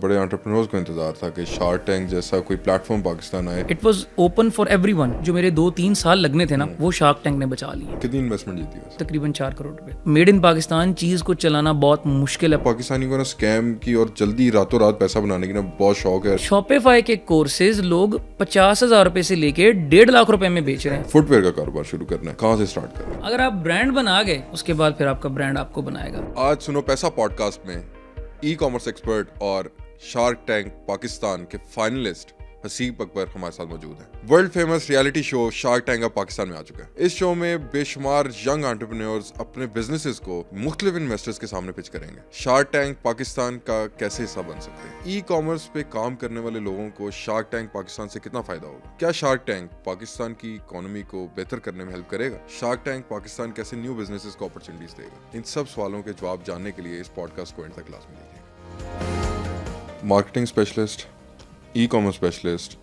बड़े एंटरप्रेन्योर्स को इंतजार था कि शार्क टैंक जैसा कोई प्लेटफॉर्म पाकिस्तान आए। It was open for everyone. जो मेरे 2-3 साल लगने थे ना, वो शार्क टैंक ने बचा लिए। कितनी इन्वेस्टमेंट जीती है? तकरीबन 4 करोड़ रुपए। मेड इन पाकिस्तान चीज को चलाना बहुत मुश्किल है। पाकिस्तानी को ना स्कैम की और जल्दी रातों रात पैसा बनाने की ना बहुत शौक है। शॉपिफाई के कोर्सेज लोग 50,000 रुपए से लेके 1.5 लाख रुपए में बेच रहे हैं। फुटवेयर का कारोबार शुरू करना है, कहाँ से स्टार्ट करना है? अगर आप ब्रांड बना गए, उसके बाद फिर आपका ब्रांड आपको बनाएगा। आज सुनो पैसा पॉडकास्ट में ई कॉमर्स एक्सपर्ट और शार्क टैंक पाकिस्तान के फाइनलिस्ट हसीब अकबर हमारे साथ मौजूद हैं। World famous reality show shark tank अब पाकिस्तान में आ चुका है। इस शो में बेशुमार यंग एंटरप्रेन्योर्स अपने बिजनेसेस को मुख्तलिफ इन्वेस्टर्स के सामने पिच करेंगे। शार्क टैंक पाकिस्तान का कैसे हिस्सा बन सकते हैं? ई कॉमर्स पे काम करने वाले लोगों को शार्क टैंक पाकिस्तान से कितना फायदा होगा? क्या शार्क टैंक पाकिस्तान की इकोनॉमी को बेहतर करने में हेल्प करेगा? शार्क टैंक पाकिस्तान कैसे न्यू बिजनेसेस को अपॉर्चुनिटीज देगा? इन सब सवालों के जवाब जानने के लिए इस पॉडकास्ट को एंड तक लाजमी देखिए। Marketing specialist, e commerce specialist,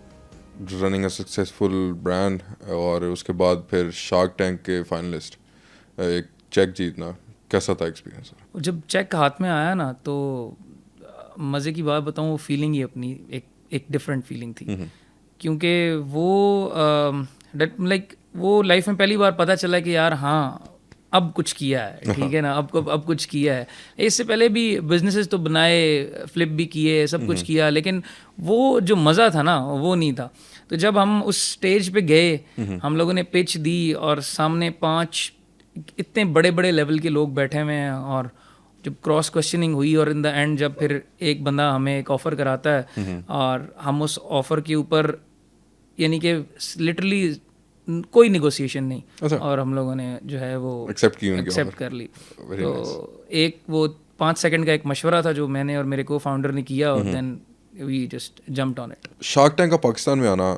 running a successful brand और उसके बाद फिर शार्क टैंक के फाइनलिस्ट, एक चेक जीतना, कैसा था एक्सपीरियंस? जब चेक हाथ में आया ना, तो मज़े की बात बताऊँ, वो फीलिंग ही अपनी एक डिफरेंट फीलिंग थी। क्योंकि वो वो लाइफ में पहली बार पता चला कि यार हाँ, अब कुछ किया है, ठीक है ना, अब कुछ किया है। इससे पहले भी बिजनेसेस तो बनाए, फ्लिप भी किए, सब कुछ किया, लेकिन वो जो मज़ा था ना, वो नहीं था। तो जब हम उस स्टेज पे गए, हम लोगों ने पिच दी और सामने 5 इतने बड़े बड़े लेवल के लोग बैठे हुए हैं, और जब क्रॉस क्वेश्चनिंग हुई और इन द एंड जब फिर एक बंदा हमें एक ऑफ़र कराता है और हम उस ऑफ़र के ऊपर, यानी कि लिटरली कोई निगोशिएशन नहीं, अच्छा। और हम लोगों ने जो है वो एक्सेप्ट कर ली। तो एक वो 5 सेकंड का एक मशवरा था जो मैंने और मेरे को फाउंडर ने किया, और then we just jumped on it. Shark tank का पाकिस्तान में आना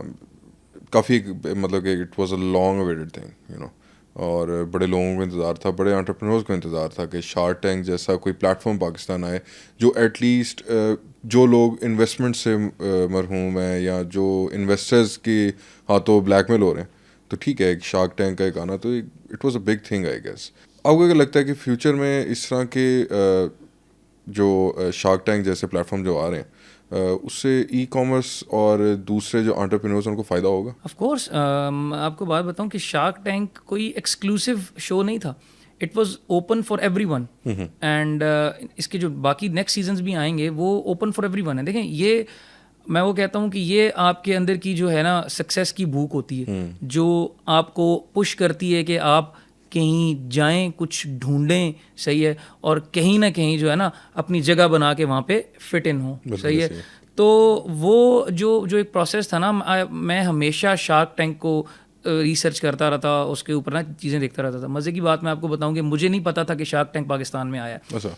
काफ़ी, मतलब कि it was a long awaited thing, you know, और बड़े लोगों को इंतज़ार था, बड़े एंटरप्रेन्योर्स को इंतज़ार था कि शार्क टैंक जैसा कोई प्लेटफॉर्म पाकिस्तान आए जो एटलीस्ट जो लोग इन्वेस्टमेंट से मरहूम है या जो इन्वेस्टर्स के हाथों ब्लैकमेल हो रहे हैं, तो ठीक है, एक शार्क टैंक का एक आना तो it was a big thing I guess. आपको क्या लगता है कि फ्यूचर में इस तरह के जो शार्क टैंक जैसे प्लेटफॉर्म जो आ रहे हैं, उससे ई कॉमर्स और दूसरे जो एंटरप्रेन्योर्स हैं उनको फ़ायदा होगा? Of course. आपको बात बताऊं कि शार्क टैंक कोई एक्सक्लूसिव शो नहीं था, it was open for everyone. And इसके जो बाकी नेक्स्ट सीजन्स भी आएंगे वो ओपन फॉर एवरीवन है। देखें, ये मैं वो कहता हूँ कि ये आपके अंदर की जो है ना सक्सेस की भूख होती है, जो आपको पुश करती है कि आप कहीं जाएं, कुछ ढूंढें, सही है, और कहीं ना कहीं जो है ना अपनी जगह बना के वहाँ पे फिट इन हो, सही है। तो वो जो एक प्रोसेस था ना, मैं हमेशा शार्क टैंक को रिसर्च करता रहता, उसके ऊपर ना चीज़ें देखता रहता था। मज़े की बात मैं आपको बताऊं कि मुझे नहीं पता था कि शार्क टैंक पाकिस्तान में आया। अच्छा।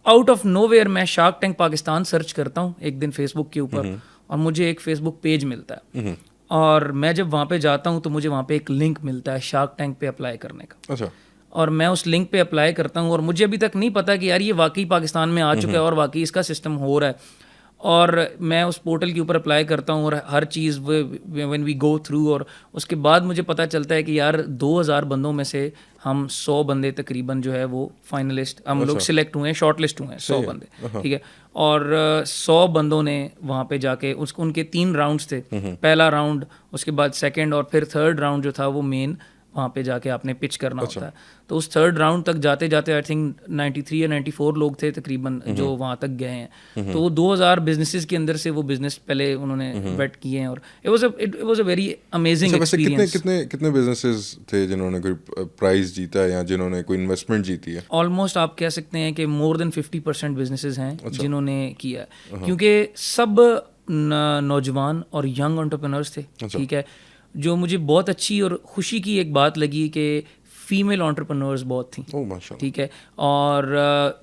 आउट ऑफ नोवेयर मैं शार्क टैंक पाकिस्तान सर्च करता हूँ एक दिन फेसबुक के ऊपर, और मुझे एक फेसबुक पेज मिलता है, और मैं जब वहाँ पे जाता हूँ तो मुझे वहाँ पे एक लिंक मिलता है शार्क टैंक पे अप्लाई करने का। अच्छा। और मैं उस लिंक पे अप्लाई करता हूँ, और मुझे अभी तक नहीं पता कि यार ये वाकई पाकिस्तान में आ चुका है और वाकई इसका सिस्टम हो रहा है। और मैं उस पोर्टल के ऊपर अप्लाई करता हूँ, और हर चीज़ व्हेन वी गो थ्रू, और उसके बाद मुझे पता चलता है कि यार 2000 बंदों में से हम 100 बंदे तकरीबन जो है वो फाइनलिस्ट, हम लोग सिलेक्ट हुए हैं, शॉर्ट लिस्ट हुए हैं 100 बंदे, ठीक है। और 100 बंदों ने वहाँ पे जाके उनके 3 राउंड्स थे। पहला राउंड, उसके बाद सेकेंड, और फिर थर्ड राउंड जो था वो मेन, वहाँ पे जाके आपने पिच करना होता है। तो उस थर्ड राउंड तक जाते जाते आई थिंक 93 या 94 लोग थे तकरीबन जो वहाँ तक गए हैं। तो 2000 बिजनेसेस के अंदर से वो बिजनेस पहले उन्होंने वेट किए हैं, और it was a very amazing experience. कितने बिजनेसेस थे जिन्होंने कोई प्राइज जीता है या जिन्होंने कोई इन्वेस्टमेंट जीती है? ऑलमोस्ट आप कह सकते हैं कि मोर देन 50% बिजनेसेस हैं जिन्होंने किया है, क्योंकि सब नौजवान और यंग एंटरप्रेन्योर्स थे, ठीक है। जो मुझे बहुत अच्छी और खुशी की एक बात लगी कि फीमेल एंटरप्रेन्योर्स बहुत थी, ठीक है। और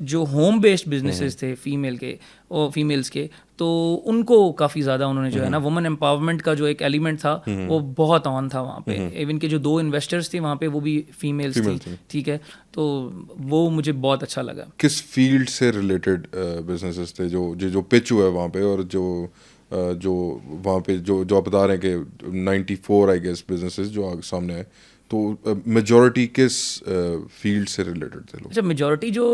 जो होम बेस्ड बिजनेसेस थे फीमेल्स के, तो उनको काफ़ी ज़्यादा उन्होंने जो है ना वुमेन एम्पावरमेंट का जो एक एलिमेंट था वो बहुत ऑन था वहाँ पे। इवन के जो 2 इन्वेस्टर्स थे वहाँ पे वो भी फीमेल्स थी, ठीक है। तो वो मुझे बहुत अच्छा लगा। किस फील्ड से रिलेटेड बिजनेसेस थे जो पिच हुआ है वहाँ पे, और जो वहाँ पे जो आप बता रहे हैं कि 94 आई गेस बिजनेसेस जो आगे सामने आए, तो मेजॉरिटी किस फील्ड से रिलेटेड थे लोग? अच्छा, मेजॉरिटी जो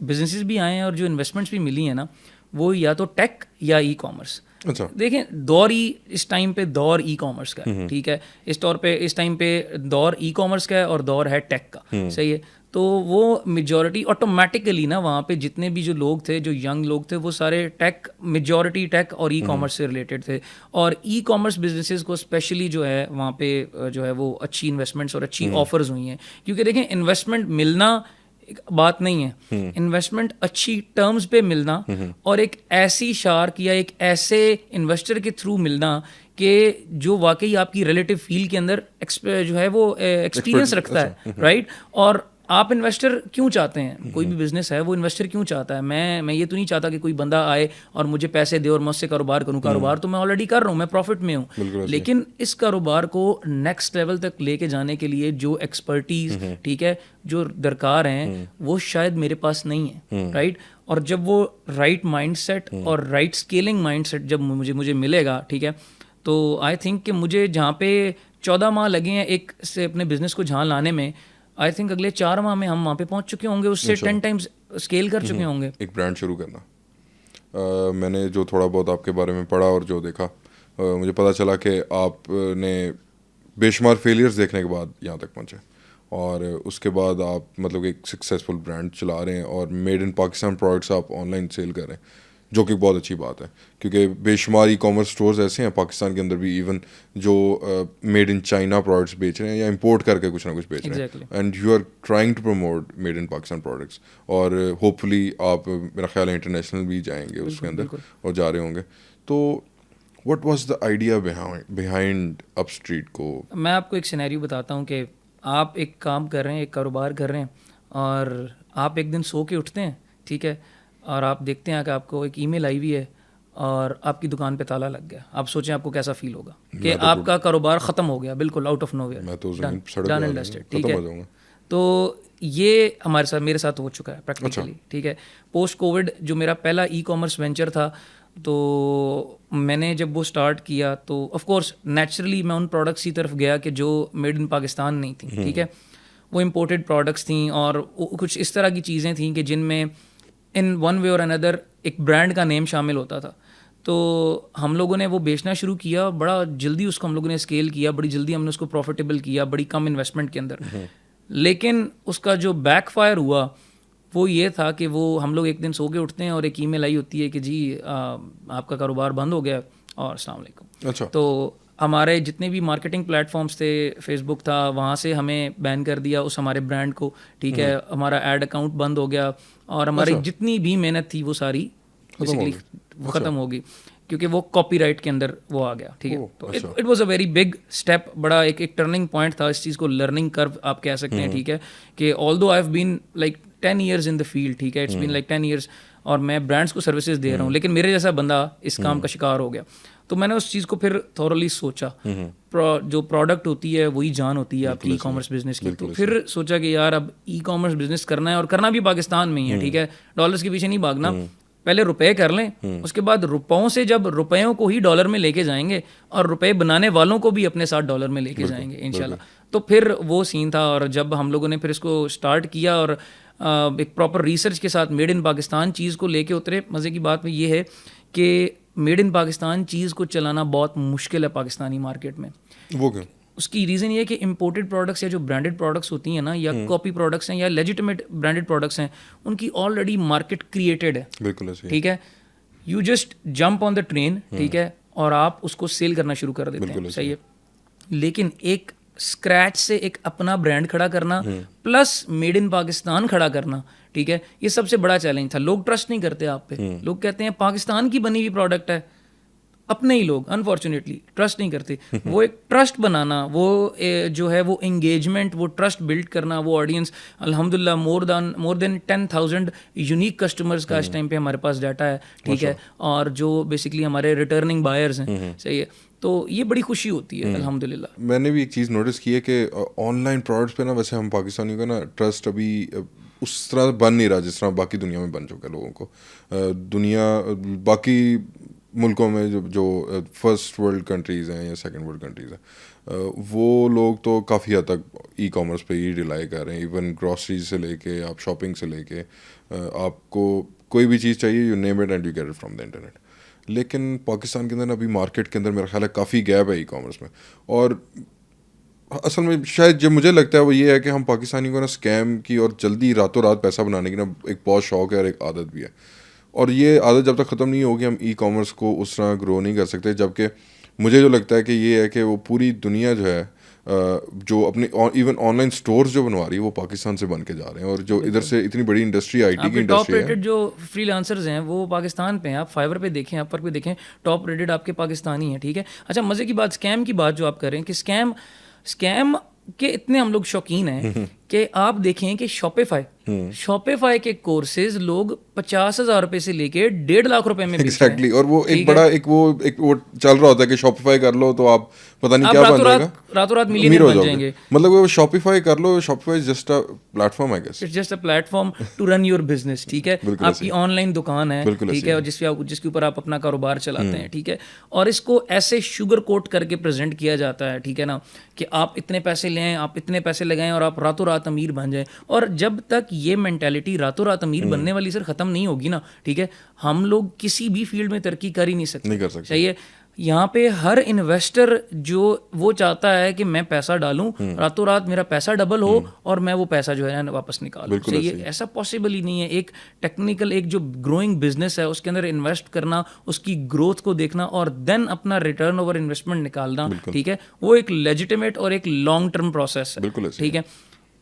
बिजनेसेस भी आए हैं और जो इन्वेस्टमेंट्स भी मिली हैं ना, वो या तो टेक या ई कॉमर्स। अच्छा। देखें दौर ही इस टाइम पे दौर ई कॉमर्स का है, ठीक है, इस टाइम पे दौर ई कॉमर्स का है और दौर है टेक का, सही है। तो वो मेजॉरिटी ऑटोमेटिकली ना वहाँ पे जितने भी जो लोग थे, जो यंग लोग थे, वो सारे टेक, मेजॉरिटी टेक और ई कॉमर्स से रिलेटेड थे। और ई कॉमर्स बिजनेसेस को स्पेशली जो है वहाँ पे जो है वो अच्छी इन्वेस्टमेंट्स और अच्छी ऑफर्स हुई हैं, क्योंकि देखें इन्वेस्टमेंट मिलना एक बात नहीं है, इन्वेस्टमेंट अच्छी टर्म्स पे मिलना और एक ऐसी शार्क या एक ऐसे इन्वेस्टर के थ्रू मिलना कि जो वाकई आपकी रिलेटिव फील्ड के अंदर जो है वो एक्सपीरियंस रखता है, राइट। और आप इन्वेस्टर क्यों चाहते हैं, कोई भी बिजनेस है वो इन्वेस्टर क्यों चाहता है। मैं ये तो नहीं चाहता कि कोई बंदा आए और मुझे पैसे दे और मैं उससे कारोबार करूं। कारोबार तो मैं ऑलरेडी कर रहा हूं, मैं प्रॉफिट में हूं, लेकिन इस कारोबार को नेक्स्ट लेवल तक लेके जाने के लिए जो एक्सपर्टीज, ठीक है, जो दरकार हैं वो शायद मेरे पास नहीं है, राइट। और जब वो राइट माइंडसेट और राइट स्केलिंग माइंडसेट जब मुझे मिलेगा, ठीक है, तो आई थिंक कि मुझे जहाँ पे 14 माह लगे हैं एक से अपने बिजनेस को जहाँ लाने में, आई थिंक अगले 4 माह में हम वहाँ पे पहुँच चुके होंगे, उससे 10 टाइम्स स्केल कर चुके होंगे। एक ब्रांड शुरू करना, मैंने जो थोड़ा बहुत आपके बारे में पढ़ा और जो देखा, मुझे पता चला कि आपने बेशुमार फेलियर्स देखने के बाद यहाँ तक पहुँचे और उसके बाद आप मतलब एक सक्सेसफुल ब्रांड चला रहे हैं और मेड इन पाकिस्तान प्रोडक्ट्स आप ऑनलाइन सेल कर रहे हैं, जो कि बहुत अच्छी बात है, क्योंकि बेशुमार ई कॉमर्स स्टोर्स ऐसे हैं पाकिस्तान के अंदर भी इवन जो मेड इन चाइना प्रोडक्ट्स बेच रहे हैं या इंपोर्ट करके कुछ ना कुछ बेच रहे हैं, and you are trying to promote made in Pakistan products. और होपफुली आप मेरा ख्याल है इंटरनेशनल भी जाएंगे उसके अंदर और जा रहे होंगे। तो what was the idea behind up street को? मैं आपको एक सिनेरियो बताता हूँ कि आप एक काम कर रहे हैं, एक कारोबार कर रहे हैं और आप एक दिन सो के उठते हैं, ठीक है, और आप देखते हैं कि आपको एक ईमेल आई हुई है और आपकी दुकान पे ताला लग गया। आप सोचें आपको कैसा फील होगा कि आपका कारोबार ख़त्म हो गया, बिल्कुल आउट ऑफ नोवेयर, मैं तो डन एंड डस्टेड, ठीक है। तो ये मेरे साथ हो चुका है प्रैक्टिकली, ठीक है। पोस्ट कोविड जो मेरा पहला ई कॉमर्स वेंचर था, तो मैंने जब वो स्टार्ट किया तो ऑफ कोर्स नेचुरली मैं उन प्रोडक्ट्स की तरफ गया कि जो मेड इन पाकिस्तान नहीं थी, ठीक है, वो इम्पोर्टेड प्रोडक्ट्स थी और कुछ इस तरह की चीज़ें थी कि जिनमें इन वन वे और अनदर एक ब्रांड का नेम शामिल होता था। तो हम लोगों ने वो बेचना शुरू किया, बड़ा जल्दी उसको हम लोगों ने स्केल किया, बड़ी जल्दी हमने उसको प्रॉफिटेबल किया, बड़ी कम इन्वेस्टमेंट के अंदर। लेकिन उसका जो बैकफायर हुआ वो ये था कि वो हम लोग एक दिन सो के उठते हैं और एक ईमेल आई होती है कि जी आपका कारोबार बंद हो गया और अस्सलाम वालेकुम। अच्छा। तो हमारे जितने भी मार्केटिंग प्लेटफॉर्म्स थे, फेसबुक था, वहाँ से हमें बैन कर दिया उस हमारे ब्रांड को, ठीक है, हमारा एड अकाउंट बंद हो गया और हमारी जितनी भी मेहनत थी वो सारी बेसिकली ख़त्म हो गई, क्योंकि वो कॉपीराइट के अंदर वो आ गया, ठीक है। तो it was a very big step, बड़ा एक टर्निंग पॉइंट था इस चीज़ को, लर्निंग कर्व आप कह सकते हैं, ठीक है, कि although I have been like 10 years in the field, ठीक है, इट्स बीन लाइक 10 years और मैं ब्रांड्स को सर्विसेज दे रहा हूँ, लेकिन मेरे जैसा बंदा इस काम का शिकार हो गया। तो मैंने उस चीज़ को फिर थॉरली सोचा, जो प्रोडक्ट होती है वही जान होती है आपकी ई कॉमर्स बिजनेस की। तो फिर सोचा कि यार अब ई कॉमर्स बिजनेस करना है और करना भी पाकिस्तान में ही है, ठीक है, डॉलर्स के पीछे नहीं भागना, पहले रुपए कर लें, उसके बाद रुपयों से जब रुपयों को ही डॉलर में लेके जाएंगे और रुपए बनाने वालों को भी अपने साथ डॉलर में लेके जाएंगे इंशाल्लाह। तो फिर वो सीन था और जब हम लोगों ने फिर इसको स्टार्ट किया और एक प्रॉपर रिसर्च के साथ मेड इन पाकिस्तान चीज़ को लेके उतरे। मज़े की बात में ये है कि मेड इन पाकिस्तान चीज़ को चलाना बहुत मुश्किल है पाकिस्तानी मार्केट में। वो क्यों? उसकी रीज़न ये है कि इंपोर्टेड प्रोडक्ट्स या जो ब्रांडेड प्रोडक्ट्स होती हैं ना, या कॉपी प्रोडक्ट्स हैं या लेजिटिमेट ब्रांडेड प्रोडक्ट्स हैं, उनकी ऑलरेडी मार्केट क्रिएटेड है, बिल्कुल, ठीक है। You just jump on the train, ठीक है, और आप उसको सेल करना शुरू कर देते हैं, सही है। लेकिन एक स्क्रैच से एक अपना ब्रांड खड़ा करना प्लस मेड इन पाकिस्तान खड़ा करना, ठीक है, ये सबसे बड़ा चैलेंज था। लोग ट्रस्ट नहीं करते आप पे, लोग कहते हैं पाकिस्तान की बनी हुई प्रोडक्ट है, अपने ही लोग अनफॉर्चुनेटली ट्रस्ट नहीं करते। वो एक ट्रस्ट बनाना, वो जो है वो एंगेजमेंट, वो ट्रस्ट बिल्ड करना, वो ऑडियंस, अल्हम्दुलिल्लाह मोर देन 10,000 यूनिक कस्टमर्स का इस टाइम पे हमारे पास डाटा है, ठीक है, और जो बेसिकली हमारे रिटर्निंग बायर्स हैं, सही है। तो ये बड़ी खुशी होती है अल्हम्दुलिल्लाह। मैंने भी एक चीज़ नोटिस की है कि ऑनलाइन प्रोडक्ट्स पे ना, वैसे हम पाकिस्तानियों का ना ट्रस्ट अभी उस तरह बन नहीं रहा जिस तरह बाकी दुनिया में बन चुका है लोगों को। दुनिया बाकी मुल्कों में जो फर्स्ट वर्ल्ड कंट्रीज़ हैं या सेकंड वर्ल्ड कंट्रीज़ हैं, वो लोग तो काफ़ी हद तक ई कॉमर्स पे ही रिलाई कर रहे हैं। इवन ग्रॉसरीज से लेके आप शॉपिंग से लेके आपको कोई भी चीज़ चाहिए you name it and you get it from the internet. लेकिन पाकिस्तान के अंदर अभी मार्केट के अंदर मेरा ख्याल है काफ़ी गैप है ई कॉमर्स में। और असल में शायद जो मुझे लगता है वो ये है कि हम पाकिस्तानी को ना स्कैम की और जल्दी रातों रात पैसा बनाने की ना एक बहुत शौक है और एक आदत भी है। और ये आदत जब तक ख़त्म नहीं होगी हम ई कॉमर्स को उस तरह ग्रो नहीं कर सकते। जबकि मुझे जो लगता है कि ये है कि वो पूरी दुनिया जो है जो अपने इवन ऑनलाइन स्टोर्स जो बनवा रही है वो पाकिस्तान से बन के जा रहे हैं। और जो इधर से इतनी बड़ी इंडस्ट्री आईटी की टॉप इंडस्ट्री है, रेटेड जो फ्रीलांसर्स हैं वो पाकिस्तान पे हैं। आप फाइवर पे देखें, अपवर पे देखें, टॉप रेटेड आपके पाकिस्तानी हैं, ठीक है। अच्छा, मज़े की बात, स्कैम की बात जो आप कर रहे हैं कि स्कैम के इतने हम लोग शौकीन हैं कि आप देखें कि शॉपिफाई के कोर्सेज लोग 50,000 रुपए से लेके 1.5 लाख रुपए में एग्जैक्टली। और वो एक बड़ा एक वो चल रहा होता है कि शॉपिफाई कर लो तो आप पता नहीं क्या बन जाएगा, रातों रात मिलियनेयर बन जाएंगे। मतलब वो शॉपिफाई कर लो, Shopify is just a platform, I guess it's just a platform to run your business, ठीक है। आपकी ऑनलाइन दुकान है, ठीक है, और जिसके ऊपर आप अपना कारोबार चलाते हैं, ठीक है। और इसको ऐसे शुगर कोट करके प्रेजेंट किया जाता है, ठीक है ना, कि आप इतने पैसे लें, आप इतने पैसे लगाएं और आप रातों रात अमीर बन जाएं। और जब तक ये मेंटालिटी रातों रात अमीर बनने वाली सर खत्म नहीं होगी ना, ठीक है, हम लोग किसी भी फील्ड में तरक्की कर ही नहीं सकते। सही है। यहाँ पे हर इन्वेस्टर जो वो चाहता है कि मैं पैसा डालूं, रातों रात मेरा पैसा डबल हो और मैं वो पैसा जो है ना वापस निकालूं। सही है। ऐसा पॉसिबल ही नहीं है। एक टेक्निकल, एक जो ग्रोइंग बिजनेस है उसके अंदर इन्वेस्ट करना, उसकी ग्रोथ को देखना और देन अपना रिटर्न ओवर इन्वेस्टमेंट निकालना, ठीक है, वो एक लेजिटिमेट और एक लॉन्ग टर्म प्रोसेस है, ठीक है।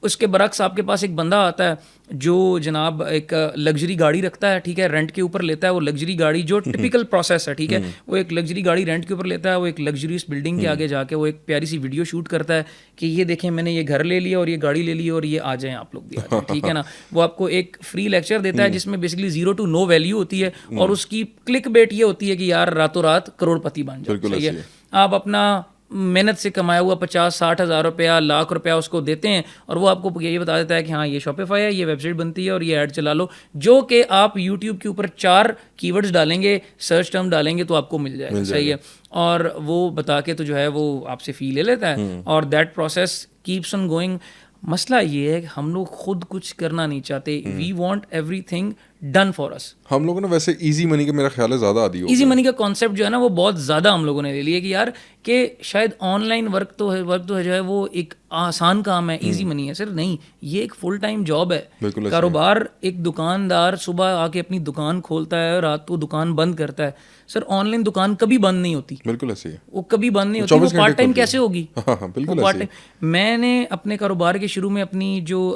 उसके बरक्स आपके पास एक बंदा आता है जो जनाब एक लग्जरी गाड़ी रखता है, ठीक है, रेंट के ऊपर लेता है। वो लग्जरी गाड़ी जो टिपिकल प्रोसेस है, ठीक है, वो एक लग्जरी गाड़ी रेंट के ऊपर लेता है। वो एक लग्जरियस बिल्डिंग के आगे जाके वो एक प्यारी सी वीडियो शूट करता है कि ये देखें मैंने ये घर ले लिया और ये गाड़ी ले ली और ये आ जाएं आप लोग भी आ जाएं, ठीक है ना। वो आपको एक फ्री लेक्चर देता है जिसमें बेसिकली 0 to no वैल्यू होती है और उसकी क्लिक बेट ये होती है कि यार रातों रात करोड़पति बन जाए। सही है। आप अपना मेहनत से कमाया हुआ 50-60 हज़ार रुपया, लाख रुपया उसको देते हैं और वो आपको ये बता देता है कि हाँ ये शॉपिफाई है, ये वेबसाइट बनती है और ये ऐड चला लो, जो कि आप यूट्यूब के ऊपर 4 कीवर्ड्स डालेंगे, सर्च टर्म डालेंगे तो आपको मिल जाएगा। सही है। और वो बता के तो जो है वो आपसे फ़ी ले लेता है और that process keeps on going. मसला ये है कि हम लोग खुद कुछ करना नहीं चाहते। We want everything done for us. हम लोगों ने वैसे इजी मनी का मेरा ख्याल है ज़्यादा आदी हो गया। इजी मनी का कॉन्सेप्ट जो है ना वो बहुत ज़्यादा हम लोगों ने ले लिया कि यार कि शायद ऑनलाइन वर्क तो है जो है वो एक आसान काम है, इजी मनी है। सर नहीं, ये एक फुल टाइम जॉब है। कारोबार, एक दुकानदार सुबह आके अपनी दुकान खोलता है, रात को दुकान बंद करता है। सर ऑनलाइन दुकान कभी बंद नहीं होती। बिल्कुल ऐसे है। वो कभी बंद नहीं होती। वो पार्ट टाइम कैसे होगी? बिल्कुल पार्ट टाइम। मैंने अपने कारोबार के शुरू में अपनी जो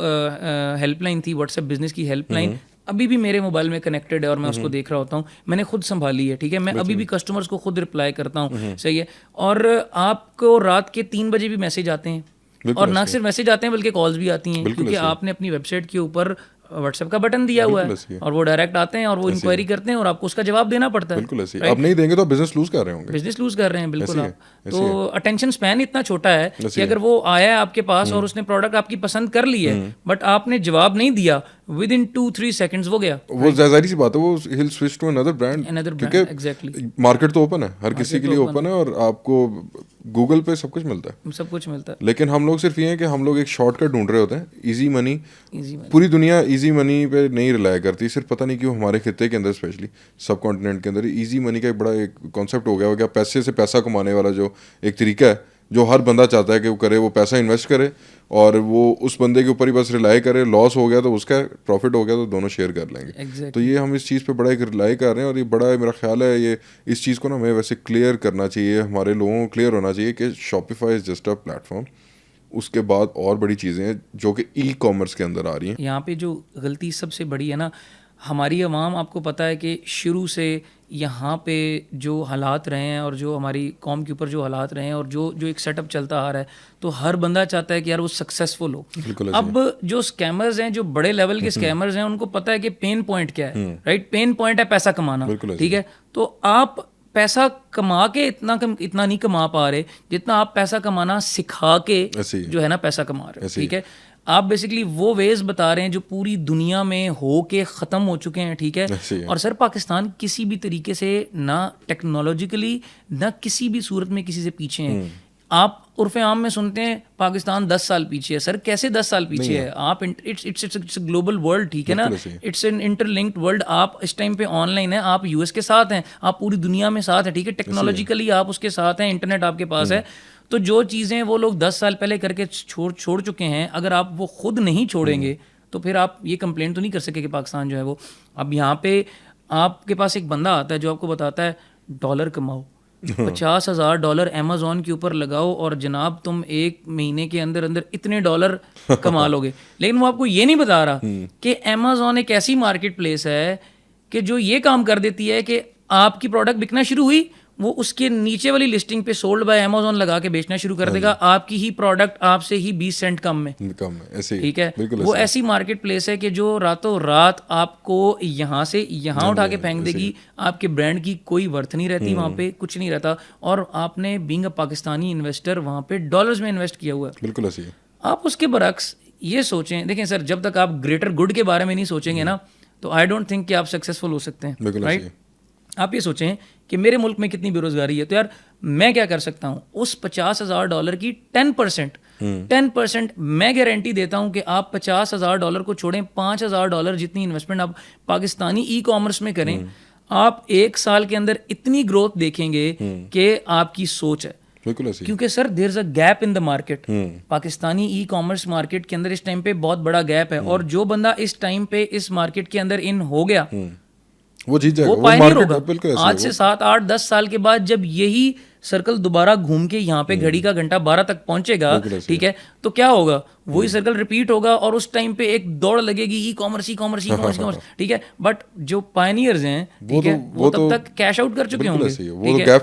हेल्पलाइन थी, व्हाट्सएप बिजनेस की हेल्पलाइन, अभी भी मेरे मोबाइल में कनेक्टेड है और मैं उसको देख रहा होता हूँ। मैंने खुद संभाली है, ठीक है। मैं अभी भी कस्टमर्स को खुद रिप्लाई करता हूँ। सही है। और आपको रात के 3 बजे भी मैसेज आते हैं और ना सिर्फ मैसेज आते हैं बल्कि कॉल्स भी आती हैं, क्योंकि आपने अपनी वेबसाइट के ऊपर व्हाट्सएप का बटन दिया हुआ है और वो डायरेक्ट आते हैं और वो इंक्वायरी करते हैं और आपको उसका जवाब देना पड़ता है। बिल्कुल ऐसे ही। आप नहीं देंगे तो बिजनेस लूज कर रहे होंगे। बिजनेस लूज कर रहे हैं, बिल्कुल। आप तो अटेंशन स्पैन इतना छोटा है कि अगर वो आया है आपके पास और उसने प्रोडक्ट आपकी पसंद कर ली है बट आपने जवाब नहीं दिया, विद इन 2-3 सेकंड्स वो गया। वो जाहिर सी बात है, वो he'll switch to another brand. Exactly. Market तो ओपन है, हर किसी के लिए ओपन है और आपको गूगल पे सब कुछ मिलता है, सब कुछ मिलता है। लेकिन हम लोग सिर्फ ये है कि हम लोग एक शॉर्टकट ढूंढ रहे होते हैं। Easy money. पूरी दुनिया इजी मनी पे नहीं रिलाय करती, सिर्फ पता नहीं क्यों हमारे खित्ते के अंदर, स्पेशली सब कॉन्टिनेंट के अंदर, इजी मनी का एक बड़ा एक कॉन्सेप्ट हो गया हो। क्या पैसे से पैसा कमाने वाला जो एक तरीका है जो हर बंदा चाहता है कि वो करे, वो पैसा इन्वेस्ट करे और वो उस बंदे के ऊपर ही बस रिलाई करे। लॉस हो गया तो उसका, प्रॉफिट हो गया तो दोनों शेयर कर लेंगे। तो ये हम इस चीज़ पे बड़ा एक रिलाई कर रहे हैं और ये बड़ा मेरा ख्याल है ये इस चीज़ को ना हमें वैसे क्लियर करना चाहिए, हमारे लोगों को क्लियर होना चाहिए कि Shopify is just a platform. उसके बाद और बड़ी चीज़ें हैं जो कि ई कॉमर्स के अंदर आ रही हैं। यहाँ पे जो गलती सबसे बड़ी है ना, हमारी अवाम, आपको पता है कि शुरू से यहाँ पे जो हालात रहे हैं और जो हमारी कौम के ऊपर जो हालात रहे हैं और जो एक सेटअप चलता आ रहा है, तो हर बंदा चाहता है कि यार वो सक्सेसफुल हो। अब जो स्कैमर्स हैं, जो बड़े लेवल के स्कैमर्स हैं, उनको पता है कि पेन पॉइंट क्या है, राइट। पेन पॉइंट है पैसा कमाना, ठीक है। तो आप पैसा कमा के इतना नहीं कमा पा रहे जितना आप पैसा कमाना सिखा के जो है ना पैसा कमा रहे हो, ठीक है। आप बेसिकली वो वेज बता रहे हैं जो पूरी दुनिया में हो के ख़त्म हो चुके हैं, ठीक है। और सर पाकिस्तान किसी भी तरीके से ना टेक्नोलॉजिकली ना किसी भी सूरत में किसी से पीछे हैं। आप उर्फे आम में सुनते हैं पाकिस्तान 10 साल पीछे है। सर कैसे 10 साल पीछे है? आप इट्स ग्लोबल वर्ल्ड, ठीक है ना, इट्स एन इंटरलिंक्ड वर्ल्ड। आप इस टाइम पे ऑनलाइन है, आप यूएस के साथ हैं, आप पूरी दुनिया में साथ हैं, ठीक है, टेक्नोलॉजिकली आप उसके साथ हैं, इंटरनेट आपके पास है। तो जो चीज़ें वो लोग 10 साल पहले करके छोड़ चुके हैं, अगर आप वो खुद नहीं छोड़ेंगे तो फिर आप ये कंप्लेंट तो नहीं कर सके कि पाकिस्तान जो है वो। अब यहाँ पे आपके पास एक बंदा आता है जो आपको बताता है डॉलर कमाओ, $50,000 अमेजोन के ऊपर लगाओ और जनाब तुम एक महीने के अंदर अंदर इतने डॉलर कमा लोगे। लेकिन वो आपको ये नहीं बता रहा कि अमेजोन एक ऐसी मार्केट प्लेस है कि जो ये काम कर देती है कि आपकी प्रोडक्ट बिकना शुरू हुई, वो उसके नीचे वाली लिस्टिंग पे सोल्ड बाय अमेजोन लगा के बेचना शुरू कर देगा, आपकी ही प्रोडक्ट आपसे ही 20 सेंट कम में ऐसे, ठीक है। वो ऐसी मार्केट प्लेस है कि जो रातों रात आपको यहाँ से यहाँ उठा के फेंक देगी, आपके ब्रांड की कोई वर्थ नहीं रहती, वहाँ पे कुछ नहीं रहता, और आपने बीइंग अ पाकिस्तानी इन्वेस्टर वहाँ पे डॉलर्स में इन्वेस्ट किया हुआ है। बिल्कुल ऐसे है। आप उसके बरक्स ये सोचें, देखें सर, जब तक आप ग्रेटर गुड के बारे में नहीं सोचेंगे ना, तो आई डोंट थिंक कि आप सक्सेसफुल हो सकते हैं, राइट। आप ये सोचें कि मेरे मुल्क में कितनी बेरोजगारी है, तो यार मैं क्या कर सकता हूँ, उस $50,000 की 10% मैं गारंटी देता हूँ कि आप $50,000 को छोड़ें, $5,000 जितनी इन्वेस्टमेंट आप पाकिस्तानी ई कॉमर्स में करें, आप 1 साल के अंदर इतनी ग्रोथ देखेंगे कि आपकी सोच है। क्योंकि sir there is a gap in the market, Pakistani e commerce market के अंदर इस टाइम पे बहुत बड़ा गैप है, और जो बंदा इस टाइम पे इस मार्केट के अंदर इन हो गया वो जीत जाएगा, वो पायनियर होगा। आज से 7, 8, 10 साल के बाद जब यही सर्कल दोबारा घूम के यहाँ पे घड़ी का घंटा 12 तक पहुंचेगा, ठीक है, तो क्या होगा, वही सर्कल रिपीट होगा और उस टाइम पे एक दौड़ लगेगी ई कॉमर्स, ठीक है। बट जो पायनियर्स हैं, ठीक है, वो तब तक कैश आउट कर चुके होंगे, वो गैप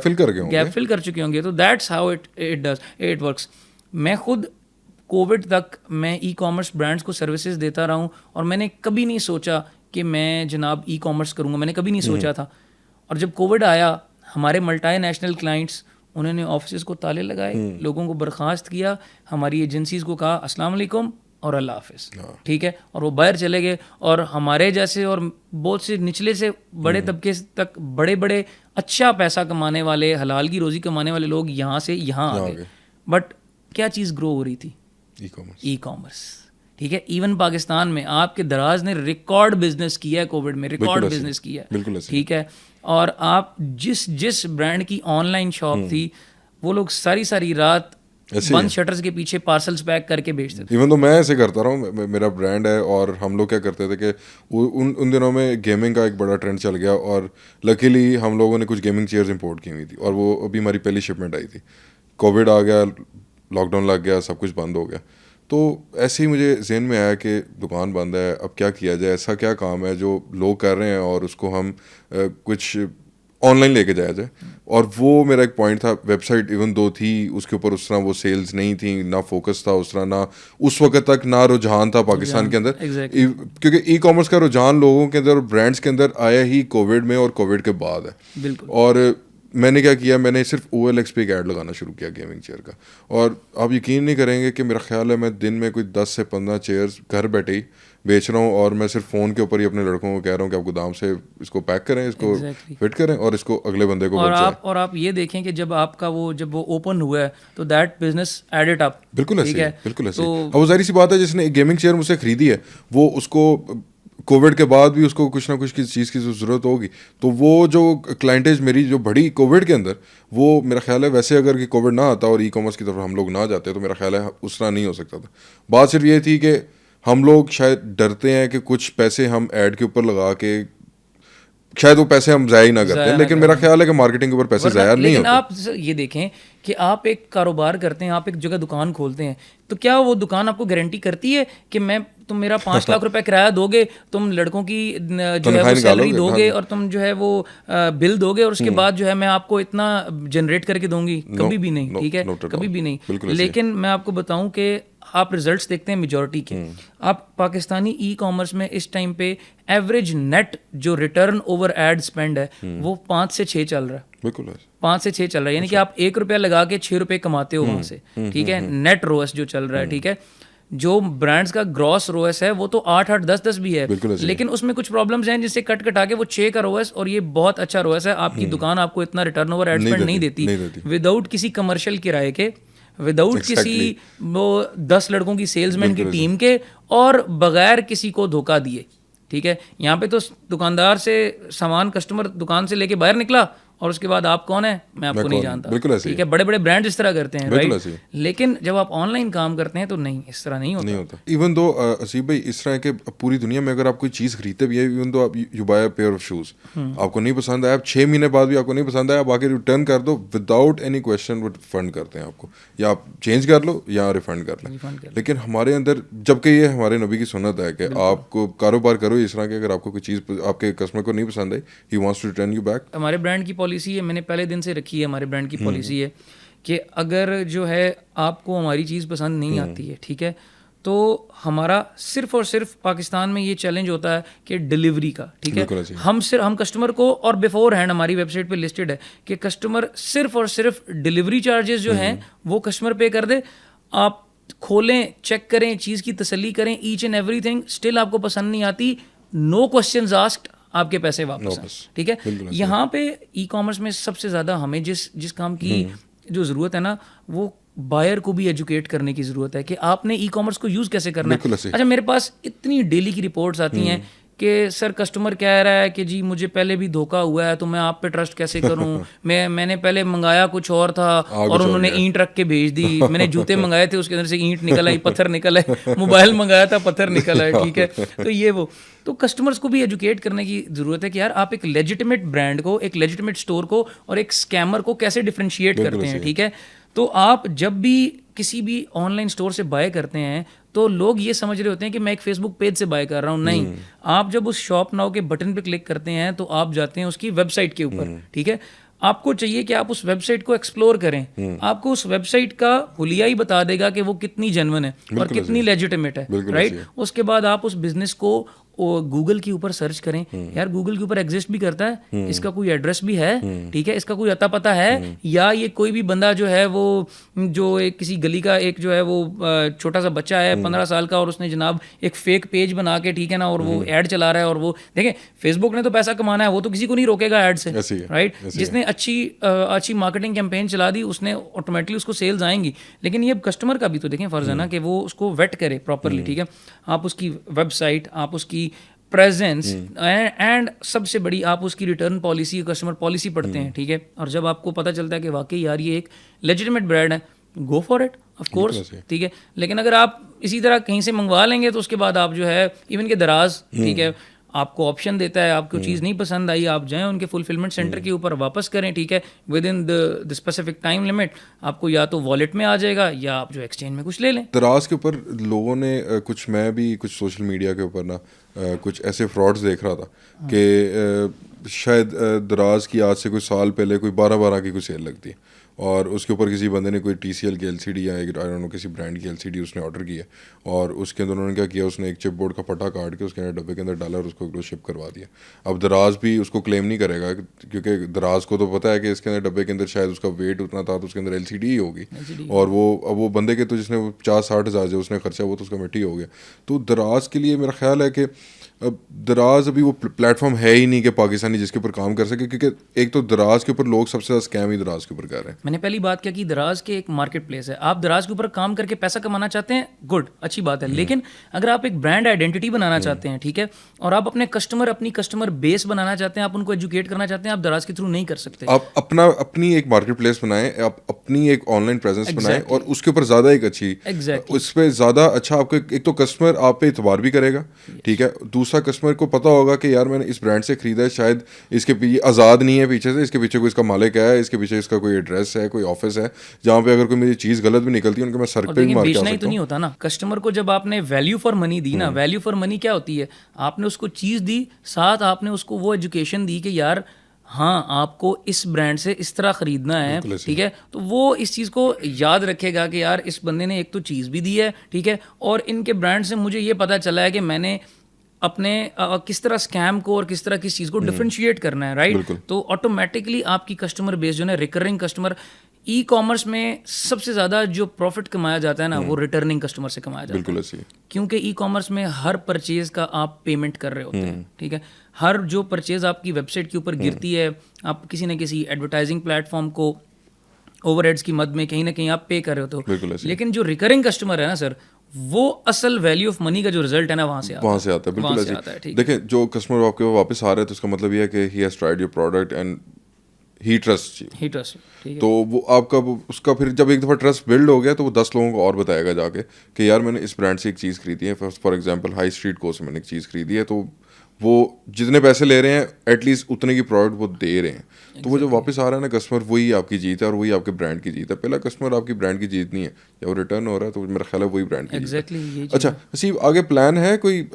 फिल कर चुके होंगे। तो दैट्स हाउ इट वर्क्स। मैं खुद कोविड तक मैं ई कॉमर्स ब्रांड्स को सर्विसेज देता रहा हूँ, और मैंने कभी नहीं सोचा कि मैं जनाब ई कॉमर्स करूँगा, मैंने कभी नहीं सोचा था। और जब कोविड आया, हमारे मल्टीनेशनल क्लाइंट्स, उन्होंने ऑफिस को ताले लगाए, लोगों को बर्खास्त किया, हमारी एजेंसीज को कहा अस्सलाम वालेकुम और अल्लाह हाफिज़, ठीक है, और वो बाहर चले गए। और हमारे जैसे और बहुत से निचले से बड़े तबके तक बड़े बड़े अच्छा पैसा कमाने वाले, हलाल की रोज़ी कमाने वाले लोग यहाँ से यहाँ आ गए। बट क्या चीज़ ग्रो हो रही थी? ई कॉमर्स, ठीक है। इवन पाकिस्तान में आपके दराज ने रिकॉर्ड बिजनेस किया है, कोविड में रिकॉर्ड बिजनेस किया है, ठीक है। और आप जिस ब्रांड की ऑनलाइन शॉप थी, वो लोग सारी रात बंद शटर्स के पीछे पार्सल्स पैक करके बेचते थे। इवन तो मैं ऐसे करता रहा हूँ, मेरा ब्रांड है, और हम लोग क्या करते थे कि उन दिनों में गेमिंग का एक बड़ा ट्रेंड चल गया, और लकीली हम लोगों ने कुछ गेमिंग चेयर्स इंपोर्ट की हुई थी, और वो अभी हमारी पहली शिपमेंट आई थी। कोविड आ गया, लॉकडाउन लग गया, सब कुछ बंद हो गया, तो ऐसे ही मुझे जहन में आया कि दुकान बंद है, अब क्या किया जाए, ऐसा क्या काम है जो लोग कर रहे हैं और उसको हम कुछ ऑनलाइन लेके जाया जाए। और वो मेरा एक पॉइंट था। वेबसाइट इवन दो थी, उसके ऊपर उस तरह वो सेल्स नहीं थी, ना फोकस था उस तरह, ना उस वक्त तक ना रुझान था पाकिस्तान के अंदर, क्योंकि ई कॉमर्स का रुझान लोगों के अंदर और ब्रांड्स के अंदर आया ही कोविड में और कोविड के बाद है। और मैंने क्या किया, मैंने सिर्फ OLX पे एक ऐड लगाना शुरू किया गेमिंग चेयर का, और आप यकीन नहीं करेंगे कि मेरा ख्याल है मैं दिन में कोई 10 से 15 चेयर्स घर बैठे ही बेच रहा हूँ, और मैं सिर्फ फ़ोन के ऊपर ही अपने लड़कों को कह रहा हूँ कि आप गोदाम से इसको पैक करें, इसको फिट करें और इसको अगले बंदे को और आप ये देखें कि जब वो ओपन हुआ है तो दैट बिजनेस एडेड अप। बिल्कुल ऐसे, बिल्कुल ऐसे। अब वो जाहिर सी बात है, जिसने एक गेमिंग चेयर मुझसे खरीदी है, वो उसको कोविड के बाद भी उसको कुछ ना कुछ की चीज़ की ज़रूरत होगी, तो वो जो क्लाइंटेज मेरी जो बढ़ी कोविड के अंदर, वो मेरा ख्याल है वैसे अगर कि कोविड ना आता और ई कॉमर्स की तरफ हम लोग ना जाते तो मेरा ख्याल है उस तरह नहीं हो सकता था। बात सिर्फ ये थी कि हम लोग शायद डरते हैं कि कुछ पैसे हम ऐड के ऊपर लगा के शायद वो पैसे हम ज़ाया ही ना करते हैं, लेकिन मेरा ख्याल है कि मार्केटिंग के ऊपर पैसे ज़ाया नहीं होते। आप ये देखें कि आप एक कारोबार करते हैं, आप एक जगह दुकान खोलते हैं, तो क्या वो दुकान आपको गारंटी करती है कि तुम मेरा 5 लाख रुपए किराया दोगे, तुम लड़कों की जो है वो सैलरी दोगे, और तुम जो है वो बिल दोगे, और उसके बाद जो है मैं आपको इतना जनरेट करके दूंगी? कभी भी नहीं, ठीक है, कभी भी नहीं। लेकिन मैं आपको बताऊं कि आप रिजल्ट्स देखते हैं मेजॉरिटी के, आप पाकिस्तानी ई कॉमर्स में इस टाइम पे एवरेज नेट जो रिटर्न ओवर एड स्पेंड है वो 5 से 6 चल रहा है। बिल्कुल 5 से 6 चल रहा है, यानी कि आप 1 रुपया लगा के 6 रुपये कमाते हो वहाँ से, ठीक है, नेट रोएस जो चल रहा है, ठीक है। जो ब्रांड्स का ग्रॉस रोएस है वो तो 8, 10 भी है, लेकिन उसमें कुछ प्रॉब्लम्स हैं जिससे कट कटा के वो 6 का रोएस, और ये बहुत अच्छा रोएस है। आपकी दुकान आपको इतना रिटर्न ओवर एड स्पेंड नहीं देती विदाउट किसी कमर्शियल किराए के, विदाउट किसी वो 10 लड़कों की सेल्समैन की टीम के और बगैर किसी को धोखा दिए, ठीक है। यहाँ पे तो दुकानदार से सामान कस्टमर दुकान से लेके बाहर निकला और उसके बाद आप कौन है मैं आपको नहीं जानता, ठीक है। बड़े बड़े ब्रांड इस तरह करते हैं, राइट। लेकिन जब आप ऑनलाइन काम करते हैं तो नहीं, इस तरह नहीं होता। इवन दो असीब भाई, इस तरह के पूरी दुनिया में अगर आप कोई चीज़ खरीदते भी है, इवन दो आप you buy a pair of shoes, आपको नहीं पसंद आया, आप 6 महीने बाद भी आपको नहीं पसंद आया, आप आके रिटर्न कर दो विदाउट एनी क्वेश्चन, रिफंड करते हैं आपको, या आप चेंज कर लो या रिफंड कर लें। लेकिन हमारे अंदर, जबकि ये हमारे नबी की सुन्नत है कि आपको कारोबार करो इस तरह के, अगर आपको कोई चीज़ आपके कस्टमर को नहीं पसंद आई, he wants to return you back. हमारे ब्रांड की पॉलिसी है, मैंने पहले दिन से रखी है, हमारे ब्रांड की पॉलिसी है कि अगर जो है आपको हमारी चीज़ पसंद नहीं आती है, ठीक है, तो हमारा सिर्फ और सिर्फ पाकिस्तान में ये चैलेंज होता है कि डिलीवरी का, ठीक है। हम कस्टमर को, और बिफोर हैंड हमारी वेबसाइट पे लिस्टेड है कि कस्टमर सिर्फ और सिर्फ डिलीवरी चार्जेस जो हैं वो कस्टमर पे कर दे। आप खोलें, चेक करें, चीज़ की तसल्ली करें, ईच एंड एवरीथिंग, स्टिल आपको पसंद नहीं आती, नो क्वेश्चंस आस्क्ड, आपके पैसे वापस, ठीक है। यहाँ पे ई कॉमर्स में सबसे ज़्यादा हमें जिस काम की जो ज़रूरत है ना, वो बायर को भी एजुकेट करने की ज़रूरत है कि आपने ई कॉमर्स को यूज़ कैसे करना है। अच्छा, मेरे पास इतनी डेली की रिपोर्ट्स आती हैं कि सर कस्टमर कह रहा है कि जी मुझे पहले भी धोखा हुआ है तो मैं आप पे ट्रस्ट कैसे करूं, मैंने पहले मंगाया कुछ और था और उन्होंने ईंट रख के भेज दी, मैंने जूते मंगाए थे उसके अंदर से ईंट निकल आई, पत्थर निकल आए, मोबाइल मंगाया था पत्थर निकल आए, ठीक है। तो ये वो, तो कस्टमर्स को भी एजुकेट करने की ज़रूरत है कि यार आप एक लेजिटिमेट ब्रांड को, एक लेजिटिमेट स्टोर को और एक स्कैमर को कैसे डिफ्रेंशिएट करते हैं, ठीक है। तो आप जब भी किसी भी ऑनलाइन स्टोर से बाय करते हैं तो लोग ये समझ रहे होते हैं कि मैं एक फेसबुक पेज से बाय कर रहा हूँ, नहीं। आप जब उस शॉप नाउ के बटन पे क्लिक करते हैं तो आप जाते हैं उसकी वेबसाइट के ऊपर, ठीक है। आपको चाहिए कि आप उस वेबसाइट को एक्सप्लोर करें, आपको उस वेबसाइट का हुलिया ही बता देगा कि वो कितनी जेन्युइन है और कितनी लेजिटिमेट है, राइट। उसके बाद आप उस बिजनेस को गूगल के ऊपर सर्च करें, यार गूगल के ऊपर एग्जिस्ट भी करता है, इसका कोई एड्रेस भी है, ठीक है, इसका कोई अता पता है, या ये कोई भी बंदा जो है वो जो एक किसी गली का एक जो है वो छोटा सा बच्चा है 15 साल का और उसने जनाब एक फेक पेज बना के, ठीक है ना, और वो ऐड चला रहा है। और वो देखें, फेसबुक ने तो पैसा कमाना है, वो तो किसी को नहीं रोकेगा ऐड से, राइट। जिसने अच्छी मार्केटिंग कैंपेन चला दी उसने ऑटोमेटिकली उसको सेल्स आएंगी। लेकिन ये कस्टमर का भी तो देखें फर्ज है ना कि वो उसको वेट करे प्रॉपरली, ठीक है। आप उसकी वेबसाइट, आप उसकी प्रेजेंस एंड सबसे बड़ी आप उसकी रिटर्न पॉलिसी, कस्टमर पॉलिसी पढ़ते हैं, ठीक है। और जब आपको पता चलता है कि वाकई यार ये एक लेजिटिमेट ब्रांड है, go for it, of course, ठीक है। लेकिन अगर आप इसी तरह कहीं से मंगवा लेंगे तो उसके बाद आप जो है इवन के दराज, ठीक है, आपको ऑप्शन देता है, आपको चीज़ नहीं पसंद आई, आप जाएं उनके फुलफिलमेंट सेंटर के ऊपर, वापस करें, ठीक है, with in the specific time limit, आपको या तो वॉलेट में आ जाएगा या आप जो एक्सचेंज में कुछ ले लें। दराज के ऊपर लोगों ने कुछ, मैं भी कुछ सोशल मीडिया के ऊपर ना कुछ ऐसे फ्रॉड्स देख रहा था कि शायद दराज की आज से कुछ साल पहले कोई 12 की कोई सेल लगती है और उसके ऊपर किसी बंदे ने कोई TCL की LCD या आई डोंट नो किसी ब्रांड की LCD उसने ऑर्डर किया और उसके अंदर उन्होंने क्या किया, उसने एक चिप बोर्ड का फटा काट के उसके अंदर डब्बे के अंदर डाला और उसको शिप करवा दिया। अब दराज भी उसको क्लेम नहीं करेगा क्योंकि दराज को तो पता है कि इसके अंदर डब्बे के अंदर शायद उसका वेट उतना था तो उसके अंदर LCD ही होगी और वो बंदे के तो जिसने 50-60 हज़ार जो उसने खर्चा वो तो उसका मिट्टी हो गया। तो दराज के लिए मेरा ख्याल है कि अब दराज अभी वो प्लेटफॉर्म है ही नहीं कि पाकिस्तानी जिसके ऊपर काम कर सके, क्योंकि एक तो दराज के ऊपर लोग सबसे ज़्यादा स्कैम ही दराज के ऊपर कर रहे हैं। मैंने पहली बात क्या की, दराज के एक मार्केट प्लेस है, आप दराज के ऊपर काम करके पैसा कमाना चाहते हैं, गुड, अच्छी बात है। लेकिन अगर आप एक ब्रांड आइडेंटिटी बनाना चाहते हैं, ठीक है, और आप अपने अपनी कस्टमर बेस बनाना चाहते हैं, आप उनको एजुकेट करना चाहते हैं, आप दराज के थ्रू नहीं कर सकते। आप अपनी एक मार्केट प्लेस बनाएं, आप अपनी एक ऑनलाइन प्रेजेंस बनाएं और उसके ऊपर ज़्यादा एक अच्छी, उस पर ज़्यादा अच्छा आपको एक तो कस्टमर आप पे इतबार भी करेगा, ठीक है। दूसरा कस्टमर को पता होगा कि यार मैंने इस ब्रांड से खरीदा है, शायद इसके पीछे आज़ाद नहीं है, पीछे से इसके पीछे कोई इसका मालिक है, इसके पीछे इसका कोई एड्रेस है, कोई ऑफिस है जहाँ पे अगर कोई मेरी चीज़ गलत भी निकलती है उनको मैं सर पे भी मार के आ सकता हूं। तो नहीं होता ना, कस्टमर को जब आपने वैल्यू फॉर मनी दी ना, वैल्यू फॉर मनी क्या होती है, आपने उसको चीज़ दी, साथ आपने उसको वो एजुकेशन दी कि यार हाँ आपको इस ब्रांड से इस तरह ख़रीदना है, ठीक है। तो वो इस चीज़ को याद रखेगा कि यार इस बंदे ने एक तो चीज़ भी दी है, ठीक है, और इनके ब्रांड से मुझे ये पता चला है कि मैंने अपने किस तरह स्कैम को और किस तरह किस चीज़ को डिफरेंशिएट करना है, राइट। तो ऑटोमेटिकली आपकी कस्टमर बेस जो है रिकरिंग कस्टमर, ई कॉमर्स में सबसे ज़्यादा जो प्रॉफिट कमाया जाता है ना वो रिटर्निंग कस्टमर से कमाया जाता है। बिल्कुल ऐसी, क्योंकि ई कॉमर्स में हर परचेज़ का आप पेमेंट कर रहे होते हैं, ठीक है। हर जो परचेज़ आपकी वेबसाइट के ऊपर गिरती है, आप किसी न किसी एडवर्टाइजिंग प्लेटफॉर्म को ओवरहेड्स की मद में कहीं ना कहीं आप पे कर रहे हो बिल्कुल तो ऐसे। लेकिन जो रिकरिंग कस्टमर है ना सर, वो असल वैल्यू ऑफ मनी का जो रिजल्ट है ना वहाँ से आता है। वहाँ से आता है, बिल्कुल वहाँ से ऐसे आता है, ठीक देखिए जो कस्टमर आपके पास वापस आ रहा है तो उसका मतलब ये है कि he has tried your product and he trust you. He trust, ठीक है। तो वो आपका उसका फिर जब एक दफ़ा ट्रस्ट बिल्ड हो गया तो वो 10 लोगों को और बताएगा जाके कि यार मैंने इस ब्रांड से एक चीज़ खरीदी है, फॉर एग्जांपल हाई स्ट्रीट को से मैंने एक चीज़ खरीदी है, तो वो जितने पैसे ले रहे हैं एटलीस्ट उतने की प्रोडक्ट वो दे रहे हैं। तो वो जो वापस आ रहा है ना कस्टमर, वही आपकी जीत है और वही आपके ब्रांड की जीत है। पहला कस्टमर आपकी ब्रांड की जीत नहीं है, जब वो रिटर्न हो रहा है तो मेरा ख्याल है वही ब्रांड की जीत है। एग्जैक्टली यही चीज़ अच्छा हसीब, आगे प्लान है कोई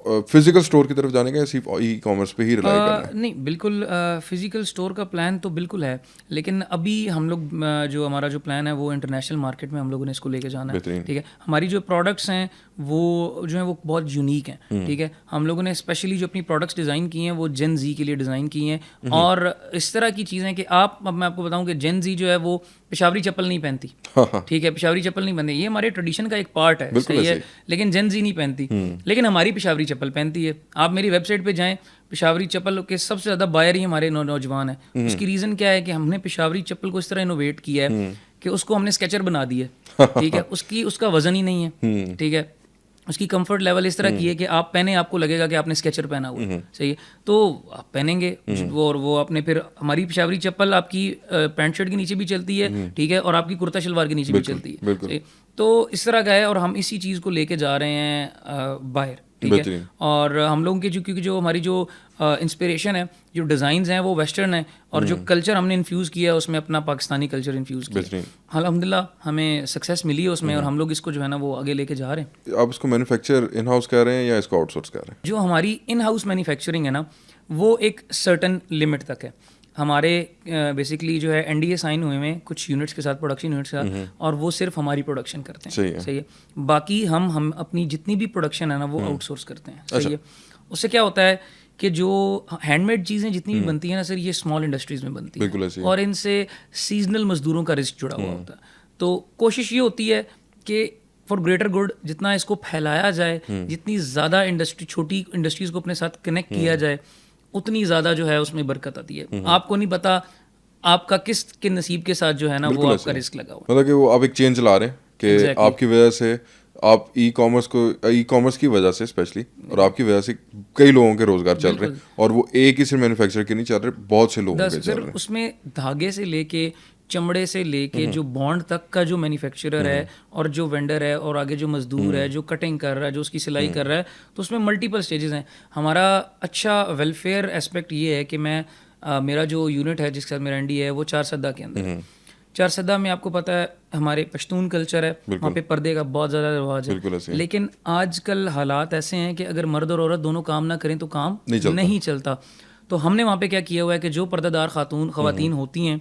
फिजिकल स्टोर की तरफ जाने का या सिर्फ ई कॉमर्स पे ही रिलाई करना है? नहीं, बिल्कुल फिजिकल स्टोर का प्लान तो बिल्कुल है, लेकिन अभी हम लोग जो हमारा जो प्लान है वो इंटरनेशनल मार्केट में हम लोगों ने इसको लेके जाना है, बेहतरीन। ठीक है। हमारी जो प्रोडक्ट्स हैं वो जो है वो बहुत यूनिक हैं, ठीक है। हम लोगों ने स्पेशली जो अपनी प्रोडक्ट्स डिज़ाइन की हैं वो जेन जी के लिए डिज़ाइन की हैं, और इस तरह की चीज़ें कि अब मैं आपको बताऊं कि जेन जी जो है वो पेशावरी चप्पल नहीं पहनती, ठीक है। पेशावरी चप्पल नहीं पहनती, ये हमारे ट्रेडिशन का एक पार्ट है, सही है, लेकिन जेन जी नहीं पहनती, लेकिन हमारी पेशावरी चप्पल पहनती है। आप मेरी वेबसाइट पे जाएं, पेशावरी चप्पल के सबसे ज़्यादा बायर ही हमारे नौजवान हैं। उसकी रीज़न क्या है कि हमने पेशावरी चप्पल को इस तरह इनोवेट किया है कि उसको हमने स्केचर बना दिया, ठीक है। उसका वजन ही नहीं है, ठीक है। उसकी कंफर्ट लेवल इस तरह की है कि आप पहने आपको लगेगा कि आपने स्केचर पहना हुआ है, सही है। तो आप पहनेंगे वो आपने फिर हमारी पेशावरी चप्पल आपकी पैंट शर्ट के नीचे भी चलती है, ठीक है, और आपकी कुर्ता शलवार के नीचे भी चलती है, सही है। तो इस तरह का है, और हम इसी चीज़ को लेके जा रहे हैं बाहर, ठीक है। और हम लोगों के क्योंकि जो हमारी जो इंस्पिरेशन है, जो डिज़ाइंस हैं वो वेस्टर्न है, और जो कल्चर हमने इन्फ्यूज़ किया है उसमें अपना पाकिस्तानी कल्चर इन्फ्यूज़ किया। अल्हम्दुलिल्लाह हमें सक्सेस मिली है उसमें, और हम लोग इसको जो है ना वो आगे लेके जा रहे हैं। आप इसको मैन्युफैक्चर इन हाउस कर रहे हैं या इसको आउटसोर्स कर रहे हैं? जो हमारी इन हाउस मैन्युफैक्चरिंग है ना वो एक सर्टन लिमिट तक है। हमारे बेसिकली जो है एनडीए साइन हुए हैं कुछ यूनिट्स के साथ, प्रोडक्शन यूनिट्स के साथ, और वो सिर्फ हमारी प्रोडक्शन करते हैं, सही है। बाकी हम अपनी जितनी भी प्रोडक्शन है ना वो आउटसोर्स करते हैं, सही है। उससे क्या होता है कि जो हैंडमेड चीज़ें जितनी भी बनती हैं ना सर, ये स्मॉल इंडस्ट्रीज़ में बनती हैं, और इनसे सीजनल मजदूरों का रिस्क जुड़ा हुआ होता है। तो कोशिश ये होती है कि फॉर ग्रेटर गुड जितना इसको फैलाया जाए, जितनी ज़्यादा छोटी इंडस्ट्रीज़ को अपने साथ कनेक्ट किया जाए, उतनी ज़्यादा जो है उसमें बरकत आती है। आपको नहीं पता आपका किस के नसीब के साथ जो है ना वो आपका रिस्क लगा हुआ, मतलब कि वो आप एक चेंज ला रहे हैं कि आपकी वजह से आप ई कॉमर्स की वजह से स्पेशली, और आपकी वजह से कई लोगों के रोजगार चल रहे हैं, और वो एक ही सिर्फ मैन्युफैक्चर के नहीं चल रहे, बहुत से लोगों के चल रहे हैं। उसमें धागे से लेके चमड़े से लेके जो बॉन्ड तक का जो मैन्युफैक्चरर है, और जो वेंडर है, और आगे जो मजदूर है जो कटिंग कर रहा है, जो उसकी सिलाई कर रहा है, तो उसमें मल्टीपल स्टेजेस हैं। हमारा अच्छा वेलफेयर एस्पेक्ट ये है कि मेरा जो यूनिट है जिसके साथ मेरा एनडी है वो 4 सद्दा के अंदर है। 4 सद्दा में आपको पता है हमारे पश्तून कल्चर है, वहाँ पे पर्दे का बहुत ज़्यादा रिवाज है, लेकिन आजकल हालात ऐसे हैं कि अगर मर्द और औरत दोनों काम ना करें तो काम नहीं चलता। तो हमने वहाँ पे क्या किया हुआ है कि जो पर्दादार खवातीन होती हैं,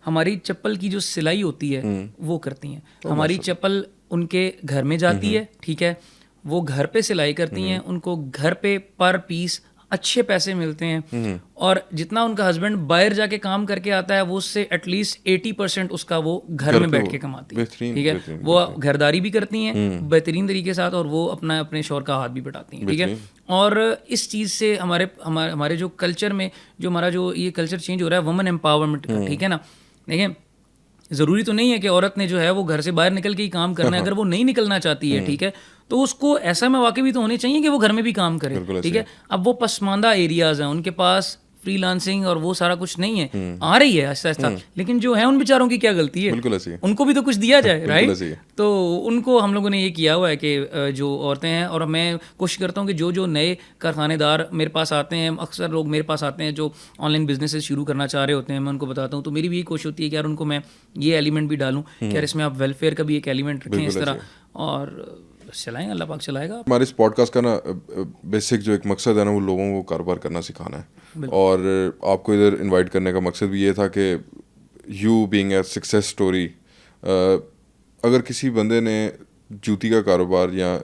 हमारी चप्पल की जो सिलाई होती है वो करती हैं। हमारी चप्पल उनके घर में जाती है, ठीक है, वो घर पे सिलाई करती हैं, उनको घर पे पर पीस अच्छे पैसे मिलते हैं, और जितना उनका हस्बैंड बाहर जाके काम करके आता है वो उससे एटलीस्ट 80% उसका वो घर में बैठ के कमाती है, ठीक है। वो घरदारी भी करती हैं बेहतरीन तरीके के साथ, और वो अपने शौहर का हाथ भी बटाती हैं, ठीक है। और इस चीज़ से हमारे जो कल्चर में जो हमारा जो ये कल्चर चेंज हो रहा है वुमेन एम्पावरमेंट का, ठीक है ना। देखिए ज़रूरी तो नहीं है कि औरत ने जो है वो घर से बाहर निकल के ही काम करना है, अगर वो नहीं निकलना चाहती है, ठीक है, तो उसको ऐसा मौके भी तो होने चाहिए कि वो घर में भी काम करे, ठीक है। अब वो पसमानदा एरियाज़ हैं, उनके पास फ्रीलांसिंग और वो सारा कुछ नहीं है, आ रही है आहिस्ता आहिस्ता, लेकिन जो है उन बेचारों की क्या गलती है, उनको भी तो कुछ दिया जाए, राइट। तो उनको हम लोगों ने ये किया हुआ है कि जो औरतें हैं, और मैं कोशिश करता हूँ कि जो नए कारखानेदार मेरे पास आते हैं, अक्सर लोग मेरे पास आते हैं जो ऑनलाइन बिजनेसेस शुरू करना चाह रहे होते हैं, मैं उनको बताता हूँ। तो मेरी भी यही कोशिश होती है कि यार उनको मैं ये एलिमेंट भी डालूँ कि यार इसमें आप वेलफेयर का भी एक एलिमेंट रखें इस तरह, और चलाएंगे, अल्लाह पाक चलाएगा। हमारे इस पॉडकास्ट का ना बेसिक जो एक मकसद है ना वो लोगों को कारोबार करना सिखाना है, और आपको इधर इनवाइट करने का मकसद भी ये था कि you being a success story, अगर किसी बंदे ने जूती का कारोबार या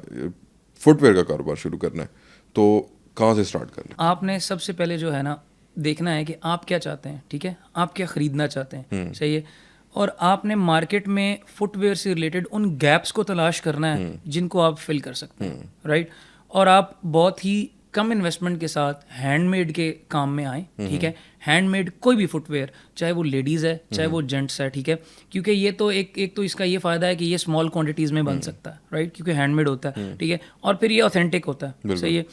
फुटवेयर का कारोबार शुरू करना है तो कहाँ से स्टार्ट करना है? आपने सबसे पहले जो है ना देखना है कि आप क्या चाहते हैं, ठीक है, आप क्या ख़रीदना चाहते हैं, सही है। और आपने मार्केट में फुटवेयर से रिलेटेड उन गैप्स को तलाश करना है जिनको आप फिल कर सकते हैं, राइट। और आप बहुत ही कम इन्वेस्टमेंट के साथ हैंडमेड के काम में आए, ठीक है। हैंडमेड कोई भी फुटवेयर, चाहे वो लेडीज़ है चाहे वो जेंट्स है, ठीक है, क्योंकि ये तो एक तो इसका ये फ़ायदा है कि ये स्मॉल क्वांटिटीज़ में बन सकता है, राइट, क्योंकि हैंडमेड होता है, ठीक है, और फिर ये ऑथेंटिक होता है, सही है।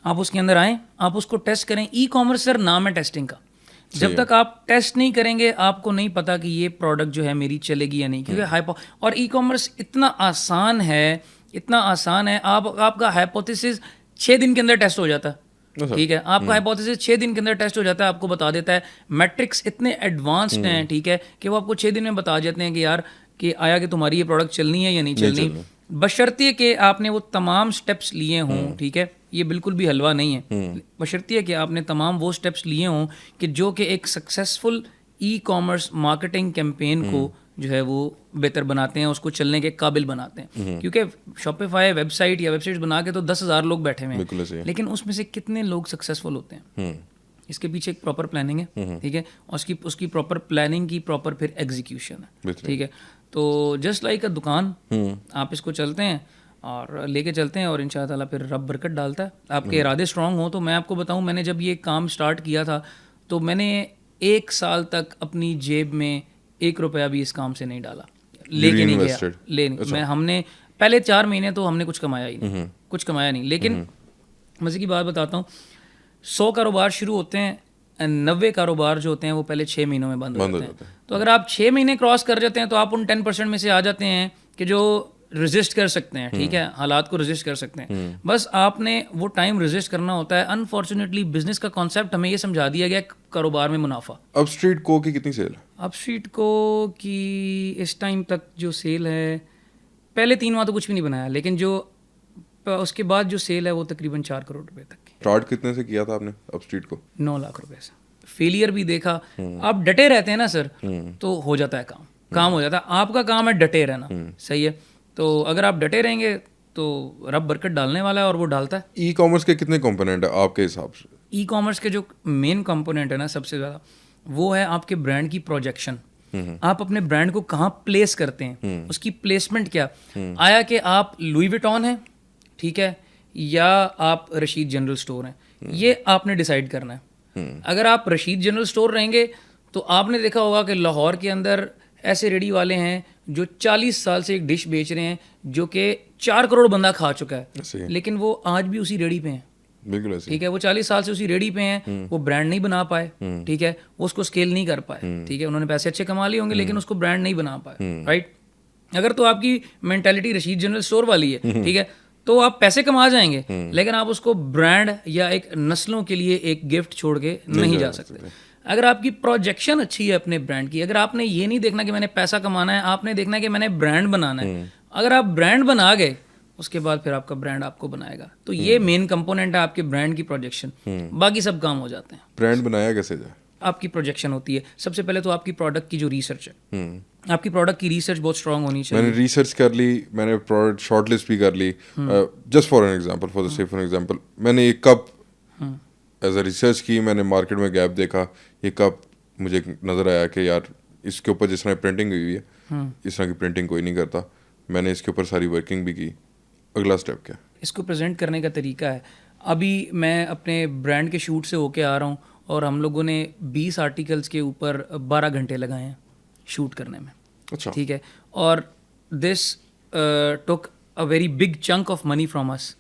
आप उसके अंदर आएँ, आप उसको टेस्ट करें। ई कॉमर्स सर नाम है टेस्टिंग का। जब तक आप टेस्ट नहीं करेंगे आपको नहीं पता कि ये प्रोडक्ट जो है मेरी चलेगी या नहीं, क्योंकि और ई कॉमर्स इतना आसान है, इतना आसान है। आपका हाइपोथेसिस 6 दिन के अंदर टेस्ट हो जाता है, ठीक है, आपका हाइपोथेसिस 6 दिन के अंदर टेस्ट हो जाता है, आपको बता देता है। मैट्रिक्स इतने एडवांस्ड हैं, ठीक है, कि वो आपको 6 दिन में बता देते हैं कि यार कि आया कि तुम्हारी ये प्रोडक्ट चलनी है या नहीं चलनी, बशर्ते कि आपने वो तमाम स्टेप्स लिए हों, ठीक है। ये बिल्कुल भी हलवा नहीं है, बशर्ते कि आपने तमाम वो स्टेप्स लिए हों कि जो कि एक successful e commerce marketing campaign को जो है वो बेहतर बनाते हैं, उसको चलने के काबिल बनाते हैं। क्योंकि शॉपिफाई वेबसाइट या वेबसाइट बना के तो 10,000 लोग बैठे हुए हैं, लेकिन उसमें से कितने लोग सक्सेसफुल होते हैं, इसके पीछे एक प्रॉपर प्लानिंग है, ठीक है, और उसकी प्रॉपर प्लानिंग की प्रॉपर फिर एग्जीक्यूशन है, ठीक है। तो जस्ट लाइक अ दुकान, आप इसको चलते हैं और लेके चलते हैं और इंशाअल्लाह ताला फिर रब बरकत डालता है। आपके इरादे स्ट्रांग हो तो मैं आपको बताऊं, मैंने जब ये काम स्टार्ट किया था तो मैंने 1 साल तक अपनी जेब में 1 रुपया भी इस काम से नहीं डाला, लेके नहीं गया, मैं हमने पहले 4 महीने तो हमने कुछ कमाया ही नहीं, कुछ कमाया नहीं। लेकिन मज़े की बात बताता हूँ, 100 कारोबार शुरू होते हैं, 90 कारोबार जो होते हैं वो पहले 6 महीनों में बंद हो जाते हैं। तो अगर आप 6 महीने क्रॉस कर जाते हैं तो आप उन 10% में से आ जाते हैं कि जो रेजिस्ट कर सकते हैं, ठीक है, हालात को रेजिस्ट कर सकते हैं। बस आपने वो टाइम रेजिस्ट करना होता है। अनफॉर्चुनेटली बिजनेस का कॉन्सेप्ट हमें ये समझा दिया गया कारोबार में मुनाफा। अब स्ट्रीट को की कितनी सेल है? अब स्ट्रीट को की इस टाइम तक जो सेल है, पहले 3 माह तो कुछ भी नहीं बनाया, लेकिन जो उसके बाद जो सेल है वो तकरीबन 4 करोड़ रुपए तक की। स्टार्ट कितने से किया था आपने अब स्ट्रीट को? 9 लाख रुपए से। फेलियर भी देखा। आप डटे रहते हैं ना सर, तो हो जाता है काम हो जाता है। आपका काम है डटे रहना, सही है। तो अगर आप डटे रहेंगे तो रब बरकत डालने वाला है और वो डालता है। ई कॉमर्स के कितने कंपोनेंट है आपके हिसाब से? ई कॉमर्स के जो मेन कंपोनेंट है ना सबसे ज़्यादा, वो है आपके ब्रांड की प्रोजेक्शन। आप अपने ब्रांड को कहाँ प्लेस करते हैं, उसकी प्लेसमेंट क्या। आया कि आप लुई विटॉन है, ठीक है, या आप रशीद जनरल स्टोर हैं, ये आपने डिसाइड करना है। अगर आप रशीद जनरल स्टोर रहेंगे तो आपने देखा होगा कि लाहौर के अंदर ऐसे रेडी वाले हैं जो 40 साल से एक डिश बेच रहे हैं जो कि 4 करोड़ बंदा खा चुका है, लेकिन वो आज भी उसी रेडी पे हैं, बिल्कुल ऐसे, ठीक है। वो 40 साल से उसी रेडी पे हैं, वो ब्रांड नहीं बना पाए, ठीक है, वो उसको स्केल नहीं कर पाए, ठीक है। उन्होंने पैसे अच्छे कमा लिए होंगे लेकिन उसको ब्रांड नहीं बना पाए, राइट। अगर तो आपकी मेंटालिटी रशीद जनरल स्टोर वाली है, ठीक है, तो आप पैसे कमा जाएंगे, लेकिन आप उसको ब्रांड या एक नस्लों के लिए एक गिफ्ट छोड़ के नहीं जा सकते। अगर आपकी प्रोजेक्शन अच्छी है अपने ब्रांड की, अगर आपने ये नहीं देखना कि मैंने पैसा कमाना है, आपने देखना है कि मैंने ब्रांड बनाना है। अगर आप ब्रांड बना गए उसके बाद फिर आपका ब्रांड आपको बनाएगा। तो ये मेन कंपोनेंट है आपके ब्रांड की प्रोजेक्शन, बाकी सब काम हो जाते हैं। ब्रांड बनाया कैसे जाए? आपकी प्रोजेक्शन होती है सबसे पहले तो आपकी प्रोडक्ट की जो रिसर्च है, आपकी प्रोडक्ट की रिसर्च बहुत स्ट्रांग होनी चाहिए। मैंने रिसर्च कर ली, मैंने प्रोडक्ट शॉर्टलिस्ट भी कर ली। Just for an example, for the sake of example, मैंने एक कप एज अ रिसर्च की, मैंने मार्केट में गैप देखा, ये कप मुझे नज़र आया कि यार इसके ऊपर जिस तरह प्रिंटिंग हुई है, इस तरह की प्रिंटिंग कोई नहीं करता। मैंने इसके ऊपर सारी वर्किंग भी की। अगला स्टेप क्या? इसको प्रेजेंट करने का तरीका है। अभी मैं अपने ब्रांड के शूट से होके आ रहा हूँ और हम लोगों ने 20 आर्टिकल्स के ऊपर 12 घंटे लगाए हैं शूट करने में, अच्छा, ठीक है। और this took a very big chunk of money from us,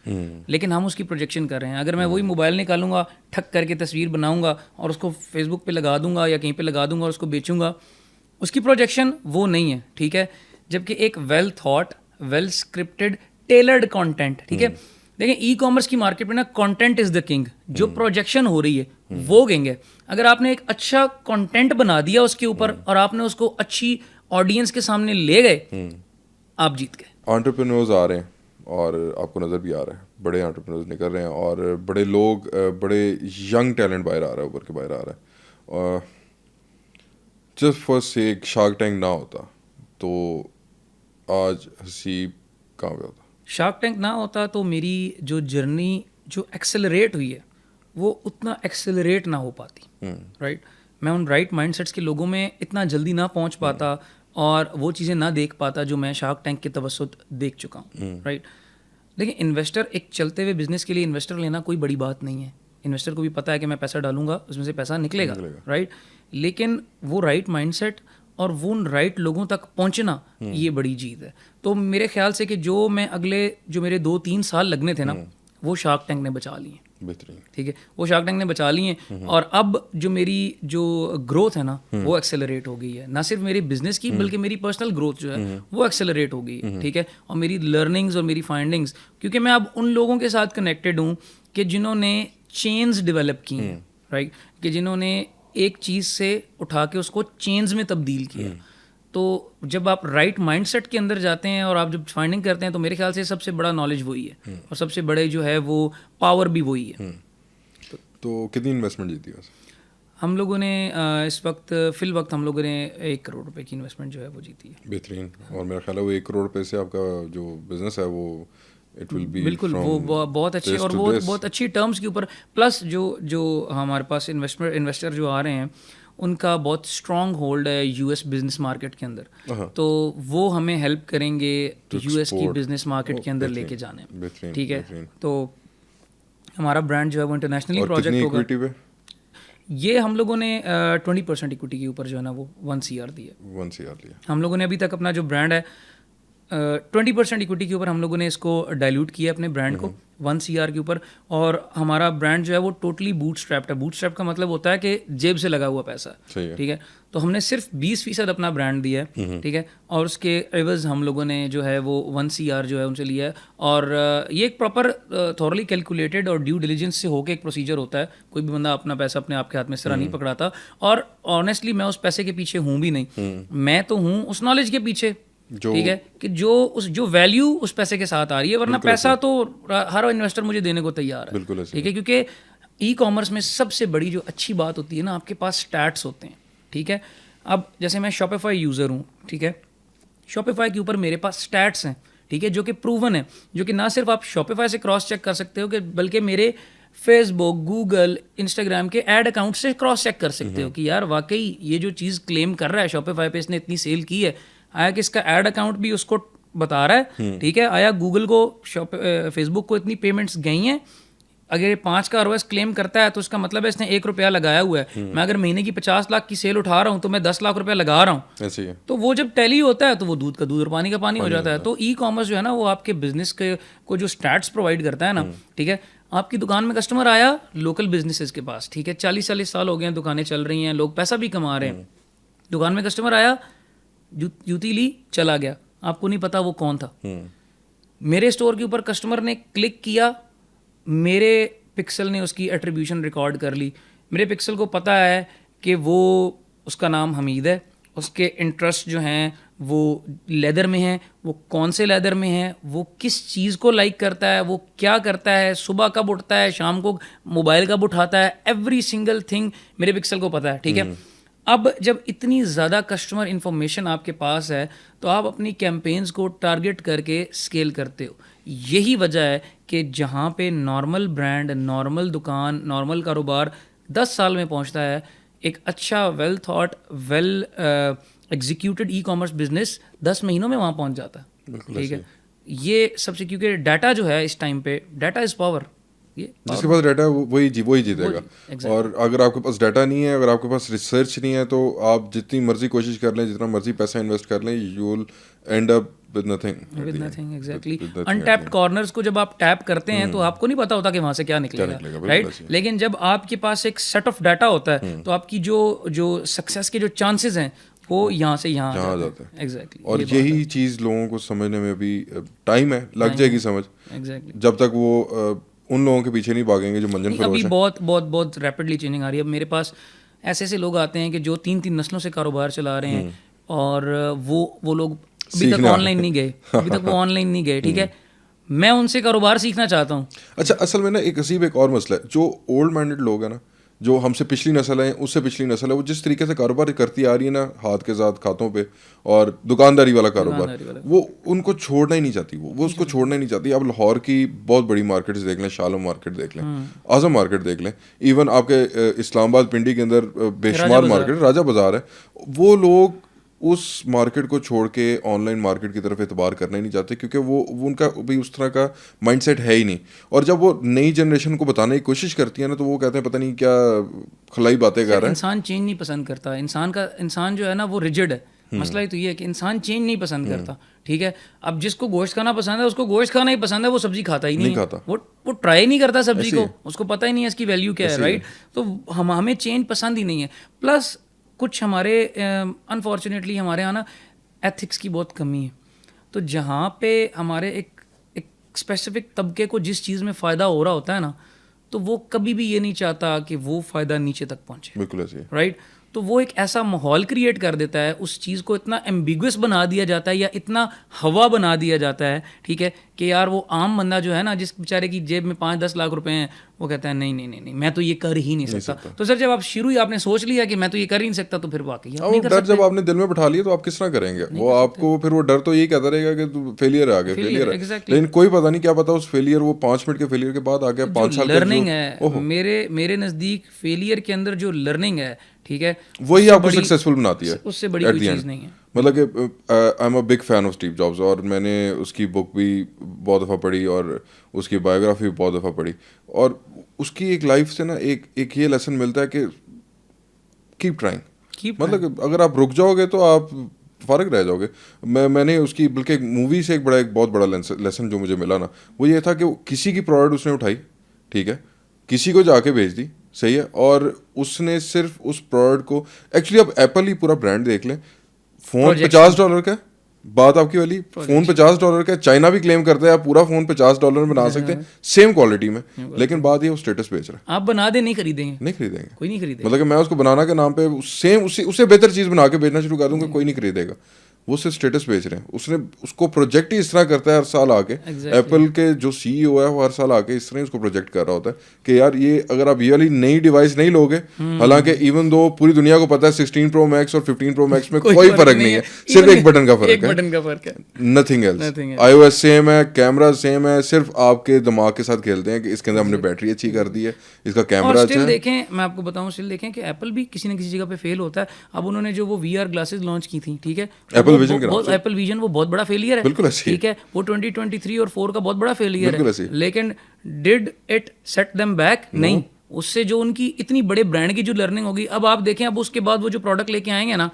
लेकिन हम उसकी प्रोजेक्शन कर रहे हैं। अगर मैं वही मोबाइल निकालूंगा, ठक करके तस्वीर बनाऊंगा और उसको फेसबुक पे लगा दूंगा या कहीं पे लगा दूंगा और उसको बेचूंगा, उसकी प्रोजेक्शन वो नहीं है, ठीक है। जबकि एक well thought, well scripted, tailored content, ठीक है। देखिए ई कॉमर्स की मार्केट में ना कंटेंट इज द किंग। जो प्रोजेक्शन हो रही है वो किंग है। अगर आपने एक अच्छा कंटेंट बना दिया उसके ऊपर और आपने उसको अच्छी ऑडियंस के सामने ले गए, आप जीत गए। एंटरप्रेन्योर्स आ रहे हैं और आपको नज़र भी आ रहा है, बड़े एंटरप्रेन्योर्स निकल रहे हैं और बड़े लोग, बड़े यंग टैलेंट बाहर आ रहा है, उभर के बाहर आ रहा है। और just for sake shark tank ना होता तो आज हसीब कहाँ पे होता? शार्क टैंक ना होता तो मेरी जो जर्नी जो एक्सेलरेट हुई है वो उतना एक्सेलरेट ना हो पाती, राइट। मैं उन राइट माइंडसेट्स के लोगों में इतना जल्दी ना पहुंच पाता और वो चीज़ें ना देख पाता जो मैं शार्क टैंक के तवस्सुत देख चुका हूँ, राइट। देखिए, इन्वेस्टर, एक चलते हुए बिजनेस के लिए इन्वेस्टर लेना कोई बड़ी बात नहीं है। इन्वेस्टर को भी पता है कि मैं पैसा डालूंगा, उसमें से पैसा निकलेगा, राइट। लेकिन वो राइट माइंडसेट और वो राइट लोगों तक पहुंचना, ये बड़ी चीज़ है। तो मेरे ख्याल से कि जो मेरे 2-3 साल लगने थे ना, वो शार्क टैंक ने बचा लिए। बेहतरीन। ठीक है, वो शार्क टैंक ने बचा लिए हैं। और अब जो मेरी जो ग्रोथ है ना, वो एक्सेलरेट हो गई है, ना सिर्फ मेरी बिजनेस की बल्कि मेरी पर्सनल ग्रोथ जो है वो एक्सेलरेट हो गई है। ठीक है, और मेरी लर्निंग्स और मेरी फाइंडिंग्स, क्योंकि मैं अब उन लोगों के साथ कनेक्टेड हूँ कि जिन्होंने चेन्स डेवलप की हैं, राइट, कि जिन्होंने एक चीज़ से उठा के उसको चेन्स में तब्दील किया। तो जब आप राइट माइंडसेट के अंदर जाते हैं और आप जब फाइंडिंग करते हैं, तो मेरे ख्याल से सबसे बड़ा नॉलेज वही है और सबसे बड़े जो है वो पावर भी वही है। तो कितनी इन्वेस्टमेंट जीती है? हम लोगों ने इस वक्त फिल वक्त हम लोगों ने 1 करोड़ रुपए की इन्वेस्टमेंट जो है वो जीती है। बेहतरीन। और मेरा ख्याल है वो 1 करोड़ रुपए से आपका जो बिजनेस है वो इट विल बी बिल्कुल, वो बहुत अच्छे और वो बहुत अच्छी टर्म्स के ऊपर, प्लस जो हमारे पास इन्वेस्टर जो आ रहे हैं उनका बहुत स्ट्रॉन्ग होल्ड है यूएस बिजनेस मार्केट के अंदर, तो वो हमें हेल्प करेंगे यूएस की बिजनेस मार्केट के अंदर लेके जाने में। ठीक है, तो हमारा ब्रांड जो है वो इंटरनेशनली प्रोजेक्ट होगा। ये हम लोगों ने 20% इक्विटी के ऊपर जो है ना वो 1 CR दी है। 1 CR लिया हम लोगों ने अभी तक अपना जो ब्रांड है 20% इक्विटी के ऊपर हम लोगों ने इसको डाइल्यूट किया अपने ब्रांड को 1 CR के ऊपर। और हमारा ब्रांड जो है वो टोटली बूटस्ट्रैप्ड है। बूटस्ट्रैप का मतलब होता है कि जेब से लगा हुआ पैसा। ठीक है, तो हमने सिर्फ 20% अपना ब्रांड दिया है। ठीक है, और उसके एवज हम लोगों ने जो है वो 1 CR जो है उनसे लिया है। और ये एक प्रॉपर थॉरली कैलकुलेटेड और ड्यू डिलीजेंस से होकर एक प्रोसीजर होता है। कोई भी बंदा अपना पैसा अपने आप के हाथ में इस तरह नहीं पकड़ाता। और ऑनेस्टली मैं उस पैसे के पीछे हूँ भी नहीं, मैं तो हूँ उस नॉलेज के पीछे। ठीक है, कि जो वैल्यू उस पैसे के साथ आ रही है, वरना पैसा तो हर इन्वेस्टर मुझे देने को तैयार है। ठीक है, क्योंकि ई कॉमर्स में सबसे बड़ी जो अच्छी बात होती है ना, आपके पास स्टैट्स होते हैं। ठीक है, अब जैसे मैं शॉपिफाई यूज़र हूँ, ठीक है, शॉपिफाई के ऊपर मेरे पास स्टैट्स हैं, ठीक है, जो कि प्रूवन है, जो कि ना सिर्फ आप शॉपिफाई से क्रॉस चेक कर सकते हो कि बल्कि मेरे फेसबुक, गूगल, इंस्टाग्राम के ऐड अकाउंट से क्रॉस चेक कर सकते हो कि यार वाकई ये जो चीज़ क्लेम कर रहा है शॉपिफाई पे, इसने इतनी सेल की है, आया कि इसका ऐड अकाउंट भी उसको बता रहा है। ठीक है, आया गूगल को, फेसबुक को इतनी पेमेंट्स गई हैं। अगर ये 5 का ROAS क्लेम करता है तो इसका मतलब है इसने 1 रुपया लगाया हुआ है। मैं अगर महीने की 50 लाख की सेल उठा रहा हूँ तो मैं 10 लाख रुपया लगा रहा हूँ। ऐसे ही है। तो वो जब टैली होता है तो वो दूध का दूध और पानी का पानी हो जाता है। तो ई कॉमर्स जो है ना वो आपके बिजनेस के को जो स्टैट्स प्रोवाइड करता है ना, ठीक है, आपकी दुकान में कस्टमर आया लोकल बिजनेसेस के पास, ठीक है, 40-40 साल हो गए हैं, दुकानें चल रही हैं, लोग पैसा भी कमा रहे हैं। दुकान में कस्टमर आया, जूती ली, चला गया, आपको नहीं पता वो कौन था। मेरे स्टोर के ऊपर कस्टमर ने क्लिक किया, मेरे पिक्सल ने उसकी एट्रीब्यूशन रिकॉर्ड कर ली। मेरे पिक्सल को पता है कि वो उसका नाम हमीद है, उसके इंटरेस्ट जो हैं वो लेदर में हैं, वो कौन से लेदर में हैं, वो किस चीज़ को लाइक करता है, वो क्या करता है, सुबह कब उठता है, शाम को मोबाइल कब उठाता है, एवरी सिंगल थिंग मेरे पिक्सल को पता है। ठीक है, अब जब इतनी ज़्यादा कस्टमर इन्फॉर्मेशन आपके पास है तो आप अपनी कैंपेन्स को टारगेट करके स्केल करते हो। यही वजह है कि जहाँ पे नॉर्मल ब्रांड, नॉर्मल दुकान, नॉर्मल कारोबार 10 साल में पहुँचता है, एक अच्छा well thought, well executed e commerce business 10 महीनों में वहाँ पहुँच जाता है। ठीक है, ये सबसे, क्योंकि डाटा जो है इस टाइम पे, डाटा इज़ पावर। जिसके पास डाटा है वही जीतेगा। और अगर आपके पास डाटा नहीं है, अगर आपके पास रिसर्च नहीं है, तो आप जितनी मर्जी कोशिश कर लें, जितना मर्जी पैसा इन्वेस्ट कर लें, you will and up with nothing. Exactly. Untapped corners को जब आप टैप करते हैं तो आपको नहीं पता होता कि वहां से क्या निकलेगा, राइट। लेकिन जब आपके पास एक सेट ऑफ डाटा होता है तो आपकी जो सक्सेस के जो चांसेस हैं वो यहाँ से यहाँ आ जाते हैं। एग्जैक्टली। और यही चीज़ लोगों को समझने में अभी टाइम है, लग जाएगी समझ। एग्जैक्टली। जब तक वो उन लोगों के पीछे नहीं भागेंगे जो मंजन फरोश अभी बहुत रैपिडली चेंजिंग आ रही है। अब मेरे पास ऐसे लोग आते हैं कि जो 3 नस्लों से कारोबार चला रहे हैं और वो लोग अभी तक ऑनलाइन नहीं गए, अभी तक वो ऑनलाइन नहीं गए। ठीक है, मैं उनसे कारोबार सीखना चाहता हूँ। अच्छा, असल में ना एक अजीब एक और मसला है, जो ओल्ड माइंडेड लोग हैं ना, जो हमसे पिछली नस्ल है, उससे पिछली नस्ल है, वो जिस तरीके से कारोबार करती आ रही है ना, हाथ के साथ खातों पे, और दुकानदारी वाला कारोबार, वो उनको छोड़ना ही नहीं चाहती। वो उसको छोड़ना ही नहीं चाहती। आप लाहौर की बहुत बड़ी मार्केट्स देख लें, शालम मार्केट देख लें, आजम मार्केट देख लें, इवन आपके इस्लामाबाद पिंडी के अंदर बेशुमार मार्केट, राजा बाजार है, वो लोग उस मार्केट को छोड़ के ऑनलाइन मार्केट की तरफ एतबार करना ही नहीं चाहते, क्योंकि वो उनका भी उस तरह का माइंडसेट है ही नहीं। और जब वो नई जनरेशन को बताने की कोशिश करती है ना, तो वो कहते हैं पता नहीं क्या खलाई बातें कर रहा है। इंसान चेंज नहीं पसंद करता, इंसान जो है ना वो रिजिड है। मसला ही तो ये है कि इंसान चेंज नहीं पसंद करता, ठीक है। अब जिसको गोश्त खाना पसंद है उसको गोश्त खाना ही पसंद है, वो सब्जी खाता ही नहीं खाता। वो ट्राई नहीं करता सब्जी को, उसको पता ही नहीं है इसकी वैल्यू क्या है, राइट। तो हमें चेंज पसंद ही नहीं है। प्लस कुछ हमारे अनफॉर्चुनेटली हमारे यहाँ ना एथिक्स की बहुत कमी है। तो जहाँ पे हमारे एक स्पेसिफिक तबके को जिस चीज़ में फ़ायदा हो रहा होता है ना, तो वो कभी भी ये नहीं चाहता कि वो फ़ायदा नीचे तक पहुँचे, बिल्कुल ऐसे, राइट। तो वो एक ऐसा माहौल क्रिएट कर देता है, उस चीज़ को इतना एम्बिगुअस बना दिया जाता है या इतना हवा बना दिया जाता है, ठीक है, कि यार वो आम बंदा जो है ना, जिस बेचारे की जेब में 5-10 लाख रुपए हैं, वो कहता है नहीं नहीं नहीं नहीं मैं तो ये कर ही नहीं सकता। तो सर जब आप शुरू ही आपने सोच लिया कि मैं तो ये कर ही नहीं सकता, तो फिर वाकई आप नहीं कर डर जब आपने दिल में बैठा लिया तो आप किस तरह करेंगे? वो आपको फिर वो डर तो यही कहता रहेगा कि तू फेलियर आ गया, फेलियर है। लेकिन कोई पता नहीं क्या पता उस फेलियर, वो 5 मिनट के फेलियर के बाद आ गया 5 साल का लर्निंग है। मेरे नज़दीक फेलियर के अंदर जो लर्निंग है, ठीक है, वही आपको सक्सेसफुल बनाती है। उससे बड़ी कोई चीज़ नहीं है। मतलब कि I am a big fan of Steve jobs, और मैंने उसकी बुक भी बहुत दफ़ा पढ़ी और उसकी बायोग्राफी भी बहुत दफ़ा पढ़ी, और उसकी एक लाइफ से ना एक ये लेसन मिलता है कि कीप ट्राइंग। मतलब अगर आप रुक जाओगे तो आप फारग रह जाओगे। मैंने उसकी बल्कि एक मूवी से एक बहुत बड़ा लेसन जो मुझे मिला ना, वो ये था कि किसी की प्रोडक्ट उसने उठाई, ठीक है, किसी को जाके भेज दी, सही है, और उसने सिर्फ उस प्रोडक्ट को, एक्चुअली आप एप्पल ही पूरा ब्रांड देख लें, फ़ोन $50 का, बात आपकी वाली, फ़ोन $50 का, चाइना भी क्लेम करता है आप पूरा फ़ोन $50 में बना सकते हैं सेम क्वालिटी में, लेकिन बात ये वो स्टेटस बेच रहा है। आप बना दे, नहीं खरीदेंगे कोई नहीं खरीदेगा। मतलब कि मैं उसको बनाना के नाम पे सेम उससे बेहतर चीज़ बना के बेचना शुरू कर दूंगा, कोई नहीं खरीदेगा, वो सिर्फ स्टेटस बेच रहे हैं। उसने उसको प्रोजेक्ट ही इस तरह करता है हर साल आके, एप्पल के जो CEO है वो हर साल आके इस तरह उसको प्रोजेक्ट कर रहा होता है कि यार ये अगर आप ये वाली नई डिवाइस नहीं लोगे, हालांकि इवन दो पूरी दुनिया को पता है 16 Pro Max और 15 Pro Max में कोई फर्क नहीं है, सिर्फ एक बटन का फर्क है, नथिंग एल्स। iOS सेम है, कैमरा सेम है, सिर्फ आपके दिमाग के साथ खेलते हैं कि इसके अंदर हमने बैटरी अच्छी कर दी है, इसका कैमरा अच्छा है। देखें, मैं आपको बताऊं, स्टिल देखें कि एप्पल भी किसी न किसी जगह पे फेल होता है। अब उन्होंने जो वो VR ग्लासेस लॉन्च की थी, ठीक है, एप्पल विजन वो बहुत बड़ा फेलियर है, बिल्कुल, ठीक है, वो 2023 और 4 का बहुत बड़ा फेलियर है, लेकिन did it set them back? नहीं। उससे जो उनकी इतनी बड़े ब्रांड की जो लर्निंग होगी, अब आप देखें, अब उसके बाद वो जो प्रोडक्ट लेके आएंगे ना,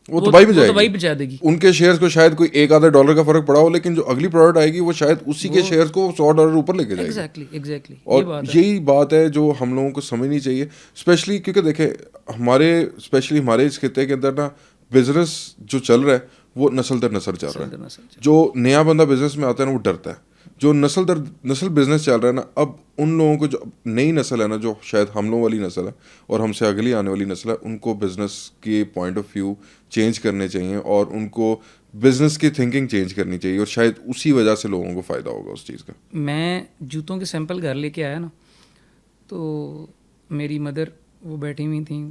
वो तबाही बचा देगी। उनके शेयर्स को शायद कोई $1-2 का फर्क पड़ा हो, लेकिन जो अगली प्रोडक्ट आएगी वो शायद उसी के शेयर्स को $100 ऊपर लेके जाएगी। एग्जैक्टली। और यही बात है जो हम लोगों को समझनी चाहिए, स्पेशली क्योंकि देखें स्पेशली हमारे इस खिते के अंदर ना बिजनेस जो चल रहा है वो नस्ल दर नस्ल चल रहा है। जो नया बंदा बिजनेस में आता है ना वो डरता है। जो नस्ल दर नस्ल बिजनेस चल रहा है ना, अब उन लोगों को जो नई नस्ल है ना, जो शायद हम लोगों वाली नस्ल है और हमसे अगली आने वाली नस्ल है, उनको बिजनेस के पॉइंट ऑफ व्यू चेंज करने चाहिए और उनको बिजनेस की थिंकिंग चेंज करनी चाहिए, और शायद उसी वजह से लोगों को फ़ायदा होगा उस चीज़ का। मैं जूतों के सैंपल घर लेके आया ना, तो मेरी मदर वो बैठी हुई थी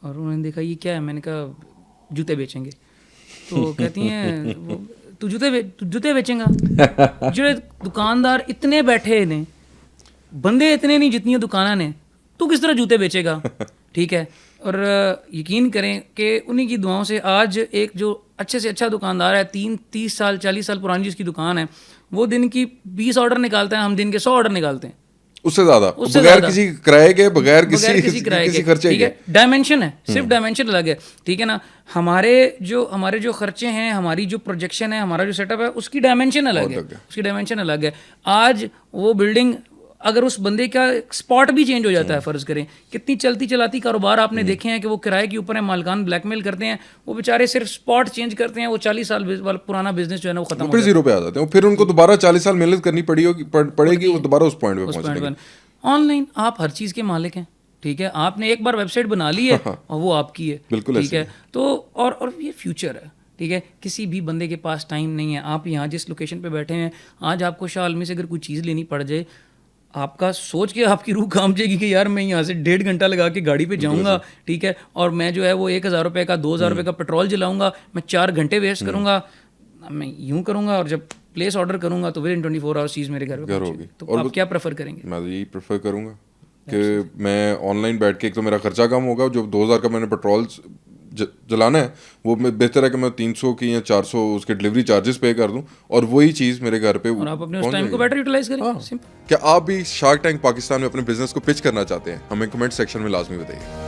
और उन्होंने देखा ये क्या है, मैंने कहा जूते बेचेंगे। तो कहती हैं तू जूते बेचेंगा? जो दुकानदार इतने बैठे ने, बंदे इतने नहीं जितनी दुकाना ने, तू किस तरह जूते बेचेगा? ठीक है। और यकीन करें कि उन्हीं की दुआओं से आज एक जो अच्छे से अच्छा दुकानदार है, 30 साल 40 साल पुरानी जिसकी दुकान है, वो दिन की 20 ऑर्डर निकालता है, हम दिन के 100 ऑर्डर निकालते हैं, उससे ज्यादा, बगैर किसी किराए के, बगैर किसी खर्चे के। डायमेंशन है, सिर्फ डायमेंशन अलग है, ठीक है ना। हमारे जो खर्चे हैं, हमारी जो प्रोजेक्शन है, हमारा जो सेटअप है, उसकी डायमेंशन अलग है। आज वो बिल्डिंग, अगर उस बंदे का स्पॉट भी चेंज हो जाता है, फर्ज करें, कितनी चलती चलाती कारोबार आपने देखे हैं कि वो किराए के ऊपर है, मालकान ब्लैकमेल करते हैं, वो बेचारे सिर्फ स्पॉट चेंज करते हैं, वो 40 साल वाला पुराना बिजनेस जो है ना वो खत्म हो जाता है, 0 पे आ जाते हैं, फिर उनको दोबारा 40 साल मेहनत करनी पड़ेगी, वो दोबारा उस पॉइंट पे पहुंचेंगे। ऑनलाइन आप हर चीज़ के मालिक हैं, ठीक है, आपने एक बार वेबसाइट बना ली है और वो आपकी है, बिल्कुल, ठीक है। तो और ये फ्यूचर है, ठीक है, किसी भी बंदे के पास टाइम नहीं है। आप यहाँ जिस लोकेशन पे बैठे हैं, आज आपको शाह आलमी से अगर कोई चीज़ लेनी पड़ जाए, आपका सोच के आपकी रूह काम जाएगी कि यार मैं यहाँ से 1.5 घंटा लगा के गाड़ी पे जाऊँगा, ठीक है, और मैं जो है वो 1,000 रुपये का 2,000 रुपये का पेट्रोल जलाऊँगा, मैं 4 घंटे वेस्ट करूँगा, मैं यूँ करूँगा, और जब प्लेस ऑर्डर करूँगा तो विद इन 24 आवर्स चीज़ मेरे घर पे होगी। तो आप क्या प्रेफर करेंगे? मैं यही प्रेफर करूँगा कि मैं ऑनलाइन बैठ के, एक तो मेरा खर्चा कम होगा, जो 2,000 का मैंने पेट्रोल जलाना है वो बेहतर है कि मैं 300 की या 400 उसके डिलीवरी चार्जेस पे कर दूं और वही चीज़ मेरे घर पे और आप अपने उस टाइम को बेटर यूटिलाइज करें। हाँ। सिंपल। क्या आप भी शार्क टैंक पाकिस्तान में अपने बिजनेस को पिच करना चाहते हैं? हमें कमेंट सेक्शन में लाजमी बताइए।